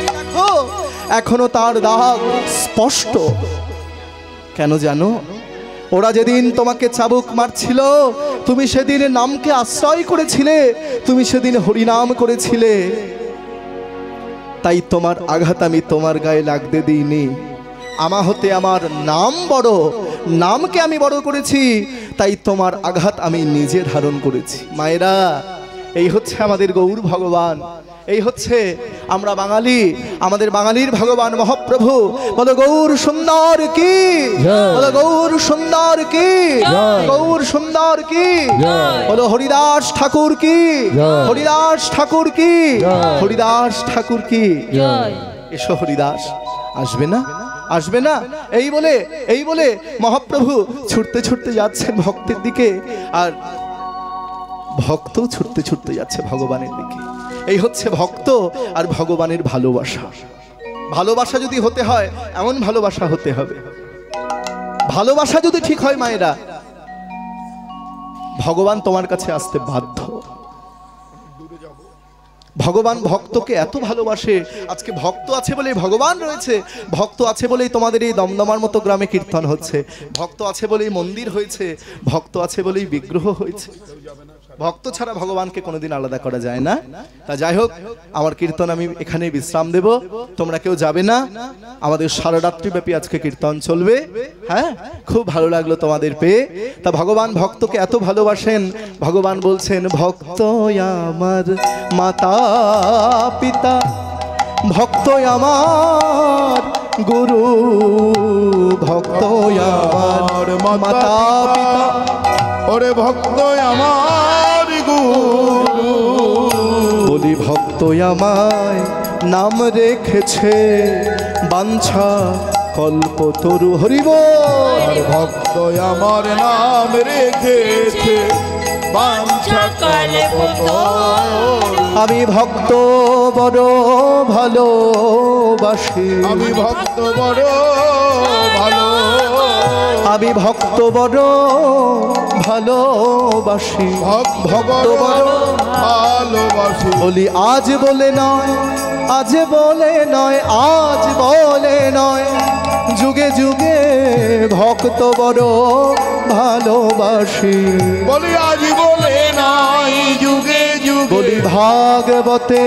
দেখো এখনো তার দাগ স্পষ্ট। কেন জানো? ওরা যেদিন তোমাকে চাবুক মারছিল, তুমি সেদিন নামকে আশ্রয় করেছিলে, তুমি সেদিন হরিনাম করেছিলে, তাই তোমার আঘাত আমি তোমার গায়ে লাগতে দিইনি। আমা হতে আমার নাম বড়, নামকে আমি বড় করেছি, তাই তোমার আঘাত আমি নিজে ধারণ করেছি। মায়েরা, এই হচ্ছে আমাদের গৌর ভগবান, এই হচ্ছে আমরা বাঙালি, আমাদের বাঙালির ভগবান মহাপ্রভু। বলো গৌর সুন্দর কি, বলো গৌর সুন্দর কি, গৌর সুন্দর কি, বলো হরিদাস ঠাকুর কি, হরিদাস ঠাকুর কি, হরিদাস ঠাকুর কি। এসো হরিদাস, আসবে না আসবে না? এই বলে মহাপ্রভু ছুটতে ছুটতে যাচ্ছেন ভক্তের দিকে, আর ভক্ত ছুটতে ছুটতে যাচ্ছে ভগবানের দিকে। এই হচ্ছে ভক্ত আর ভগবানের ভালোবাসা। ভালোবাসা যদি হতে হয়, এমন ভালোবাসা হতে হবে। ভালোবাসা যদি ঠিক হয় মায়েরা, ভগবান তোমার কাছে আসতে বাধ্য। ভগবান ভক্তকে এত ভালোবাসে। আজকে ভক্ত আছে বলেই ভগবান রয়েছে, ভক্ত আছে বলেই তোমাদের এই দমদমার মতো গ্রামে কীর্তন হচ্ছে, ভক্ত আছে বলেই মন্দির হয়েছে, ভক্ত আছে বলেই বিগ্রহ হয়েছে। ভক্ত ছাড়া ভগবানকে কোনোদিন আলাদা করা যায় না। তা যাই হোক, আমার কীর্তন আমি এখানে বিশ্রাম দেব, তোমরা কেউ যাবে না। আমাদের সারা রাত্রি ব্যাপী আজকে কীর্তন চলবে। হ্যাঁ, খুব ভালো লাগলো তোমাদের পেয়ে। তা ভগবান ভক্তকে এত ভালোবাসেন, ভগবান বলছেন ভক্ত আমার মাতা পিতা, ভক্ত আমার গুরু, ভক্ত আমার মাতা পিতা, ওরে ভক্ত আমার গুরু। বলি ভক্ত আমায় নাম রেখেছে বাঞ্ছা কল্পতরু। হরিব আর ভক্ত আমার নাম রেখেছে বাঞ্ছা কল্পতরু। আমি ভক্ত বড় ভালোবাসি, আমি ভক্ত বড় ভালো, আমি ভক্ত বড় ভালোবাসি, ভক্ত বড় ভালোবাসি। বলি আজ বলে নয়, আজ বলে নয়, আজ বলে নয়, যুগে যুগে ভক্ত বড় ভালোবাসি। বলি আজ বলে নাই যুগে যুগে, বলি ভাগবতে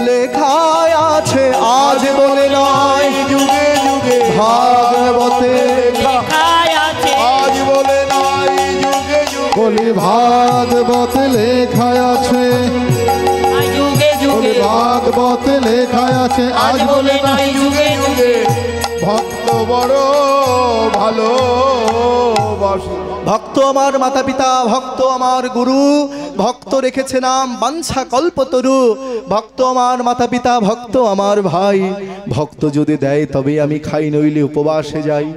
লেখায় আছে, আজ বলে নাই যুগে যুগে ভাগবতে লেখায় আছে, আজ বলে নাই যুগে যুগে, বলি ভাগবত লেখায় আছে, যুগে বলি যুগে ভাগবত লেখায় আছে, আজ বলে নাই যুগে যুগে। ভক্ত বড় ভালোবাসি। ভক্ত আমার মাতা পিতা, ভক্ত আমার গুরু, ভক্ত রেখেছে নাম বাঞ্ছা কল্পতরু। ভক্ত আমার মাতা পিতা, ভক্ত আমার ভাই, ভক্ত যদি দেয় তবে আমি খাই, নইলে উপবাসে যাই।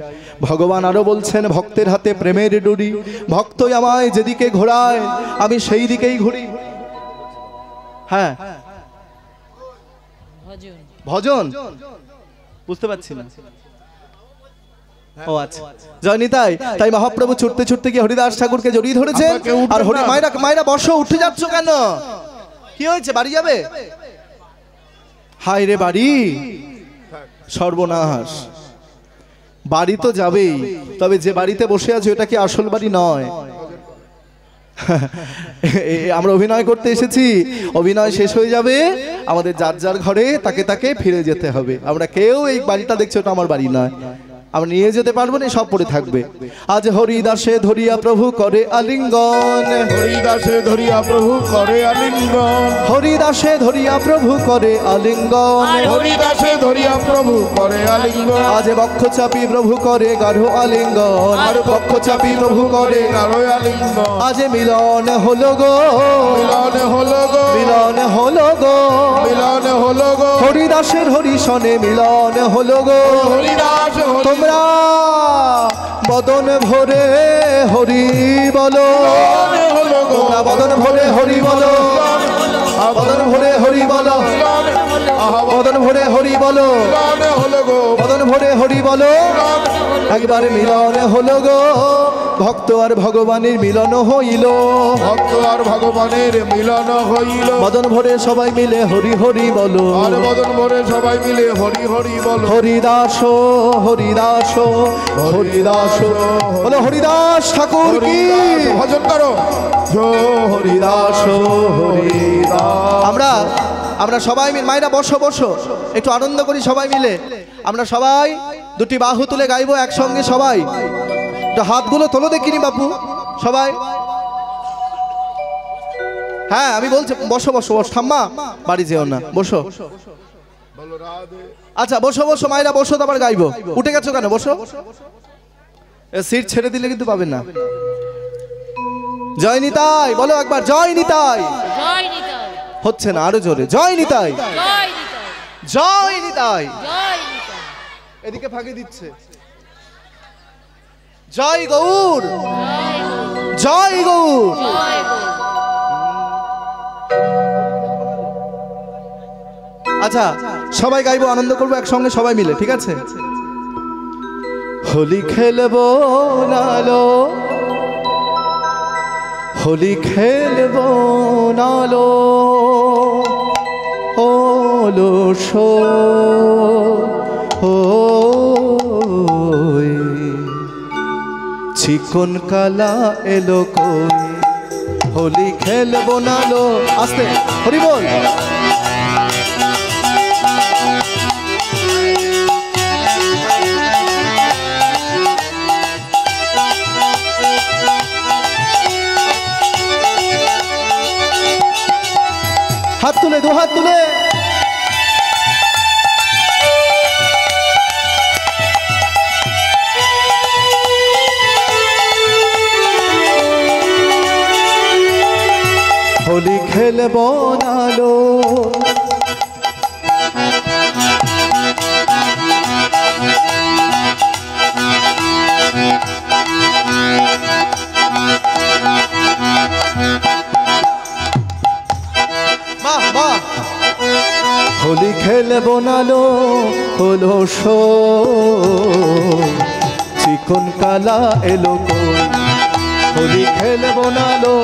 ভগবান আরো বলছেন ভক্তের হাতে প্রেমের ডুরি, ভক্তই আমায় যেদিকে ঘোরায় আমি সেই দিকেই ঘুরি। হ্যাঁ, ভজন বুঝতে পারছি না। ও আচ্ছা, জয় নিতাই। তাই মহাপ্রভু ছুটতে ছুটতে গিয়ে হরিদাস ঠাকুরকে জড়িয়ে ধরেছেন। আর হরি মায়েরা, মায়েরা বসো, উঠে যাচ্ছ কেন? কি হয়েছে? বাড়ি যাবে? হায় রে বাড়ি, সর্বনাশ। বাড়ি তো যাবেই, তবে যে বাড়িতে বসে আছো এটা কি আসল বাড়ি নয়। আমরা অভিনয় করতে এসেছি, অভিনয় শেষ হয়ে যাবে, আমাদের যার যার ঘরে তাকে তাকে ফিরে যেতে হবে। আমরা কেউ এই বাড়িটা দেখছো ওটা আমার বাড়ি নয়, আমরা নিয়ে যেতে পারবো না, সব পড়ে থাকবে। আজ হরিদাসে ধরিয়া প্রভু করে আলিঙ্গন, হরিদাসে ধরিয়া প্রভু করে আলিঙ্গন, হরিদাসে ধরিয়া প্রভু করে আলিঙ্গন, হরিদাসে ধরিয়া প্রভু করে আলিঙ্গন, আজ বক্ষ চাপি প্রভু করে গাঢ় আলিঙ্গন, আর বক্ষ চাপি প্রভু করে গাঢ় আলিঙ্গন। আজ মিলন হলো গো, মিলন হলো গো, মিলন হলো গো, মিলন হলো গো, হরিদাসের হরিশনে মিলন হলো গো। হরিদাস তোমরা বদন ভরে হরি বলো, হলো গো, তোমরা বদন ভরে হরি বলো, বদন ভরে হরি বলো, বদন ভরে হরি বলো, মিলন হলো গো, বদন ভরে হরি বলো। একবার মিলন হলো গো, ভক্ত আর ভগবানের মিলন হইল, ভক্ত আর ভগবানের মিলন হইল। বদন ভরে সবাই মিলে হরি হরি বলো, আর বদন ভরে সবাই মিলে হরি হরি বলো। হরিদাস হরিদাস হরিদাস বলো, হরিদাস ঠাকুর কি, হরিদাস ভজন করো, হরিদাস হরিদাস। আমরা সবাই মিলে, মায়েরা বসো বসো, একটু আনন্দ করি সবাই মিলে। আমরা সবাই দুটি বাহু তুলে গাইবো একসঙ্গে সবাই। একটু হাতগুলো তোলো দেখিনি বাপু সবাই। হ্যাঁ আমি বলছি বসো বসো বসো, ঠাম্মা বাড়ি যেও না, বসো। আচ্ছা বসো বসো মায়েরা বসো, তারপর গাইবো। উঠে গেছো কেন? বসো, সিট ছেড়ে দিলে কিন্তু পাবেন না। জয় নিতাই বলো একবার, জয় নিতাই। জয় নিতাই, হচ্ছে না, আরো জোরে, জয় নিতাই, জয় নিতাই, জয় নিতাই। জয় নিতাই, এদিকে ফাঁকি দিচ্ছে। জয় গৌর, জয় গৌর। জয় গো। আচ্ছা সবাই গাইবো, আনন্দ করবো একসঙ্গে সবাই মিলে, ঠিক আছে? হোলি খেলবো নালো, হোলি খেলবো নালো, ওলো শো ওই চিকন কালা এলো কই, হোলি খেলবো নালো। আস্তে হরি বল। হাত তুলে, দু হাত তুলে। হোলি খেলবো নালো, হোলি খেলবো নালো, হলো শো চিকন কালা এলো কই, হোলি খেলবো নালো।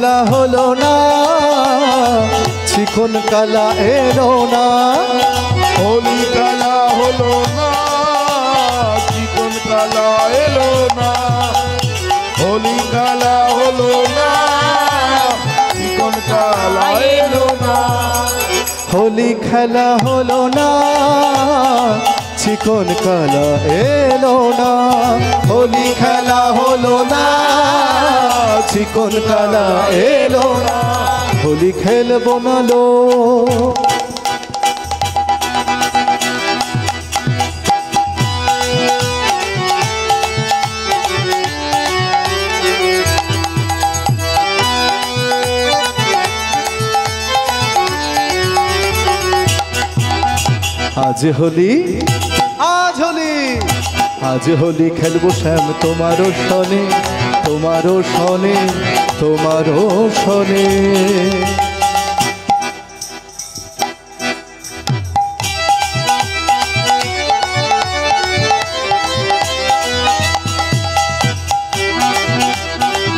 খেলা হলো না, চিকন কালা এলো না। হোলি খেলা হলো না, চিকন কালা এলো না। হোলি খেলা হলো না, চিকন কালা এলো না। হোলি খেলা হলো না, চিকন কালা এলো না। হোলি খেলা হলো না, চিকন কালা এলো না। হোলি খেলবো না লো। আজ হোলি, আজ হোলি, আজ হোলি খেলবো শ্যাম তোমারও সনে, তোমারও সনে, তোমারও সনে।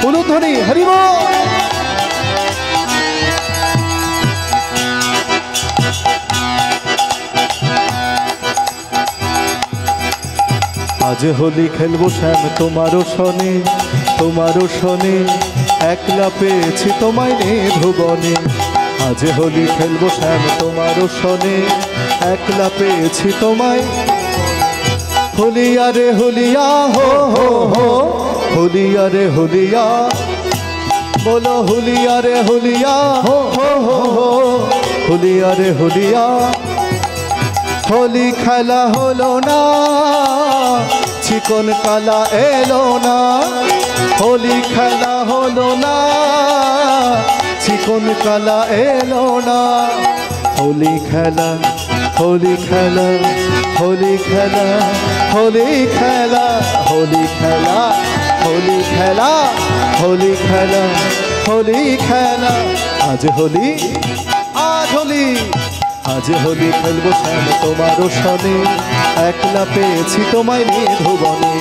উলুধ্বনি হরি বল। আজ হোলি খেলবো শ্যাম তোমারও সনে, তোমারও সনে। একলা পেয়েছি তোমায় নে ভুবনে। আজ হোলি খেলবো শ্যাম তোমারও সনে, একলা পেয়েছি তোমায়। হোলিয়া রে হোলিয়া হো হো হো, হোলিয়া রে হোলিয়া, বলো হোলিয়া রে হোলিয়া হো হো হো হো, হোলিয়া রে হোলিয়া। হোলি খেলা হলো না, চিকন কালা এলো না। হোলি খেলা হলো না, চিকন কালা এলো না। হোলি খেলা, হোলি খেলা, হোলি খেলা, হোলি খেলা, হোলি খেলা, হোলি খেলা, হোলি খেলা, হোলি খেলা। আজ হোলি, আজ হোলি, আজ হোলি খেলবো শ্যাম তোমারও সনে, একলা পেয়েছি তোমায় নিয়ে ভুবনে।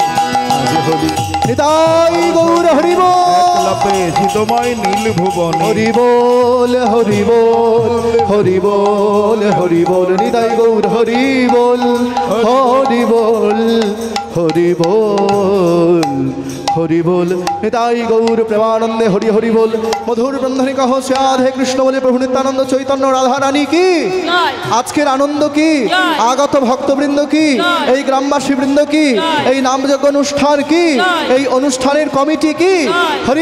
আজ হোলি নিতাই গৌর হরি বল। একলা পেয়েছি তোমায় নীল ভুবনে। হরি বল, হরি বল, হরি বল, হরি বল। নিতাই গৌর হরি বল, হরি বল, হরি বল, হরি বল। নিতাই গৌর প্রেমানন্দে হরি হরি বল। মধুর বন্ধনে কহ রাধে কৃষ্ণ বলে প্রভু নিত্যানন্দ চৈতন্য রাধা রানী কি। আজকের আনন্দ কি, আগত ভক্তবৃন্দ কি, এই গ্রামবাসী বৃন্দ কি, এই নামযজ্ঞ অনুষ্ঠান কি, এই অনুষ্ঠানের কমিটি কি। হরি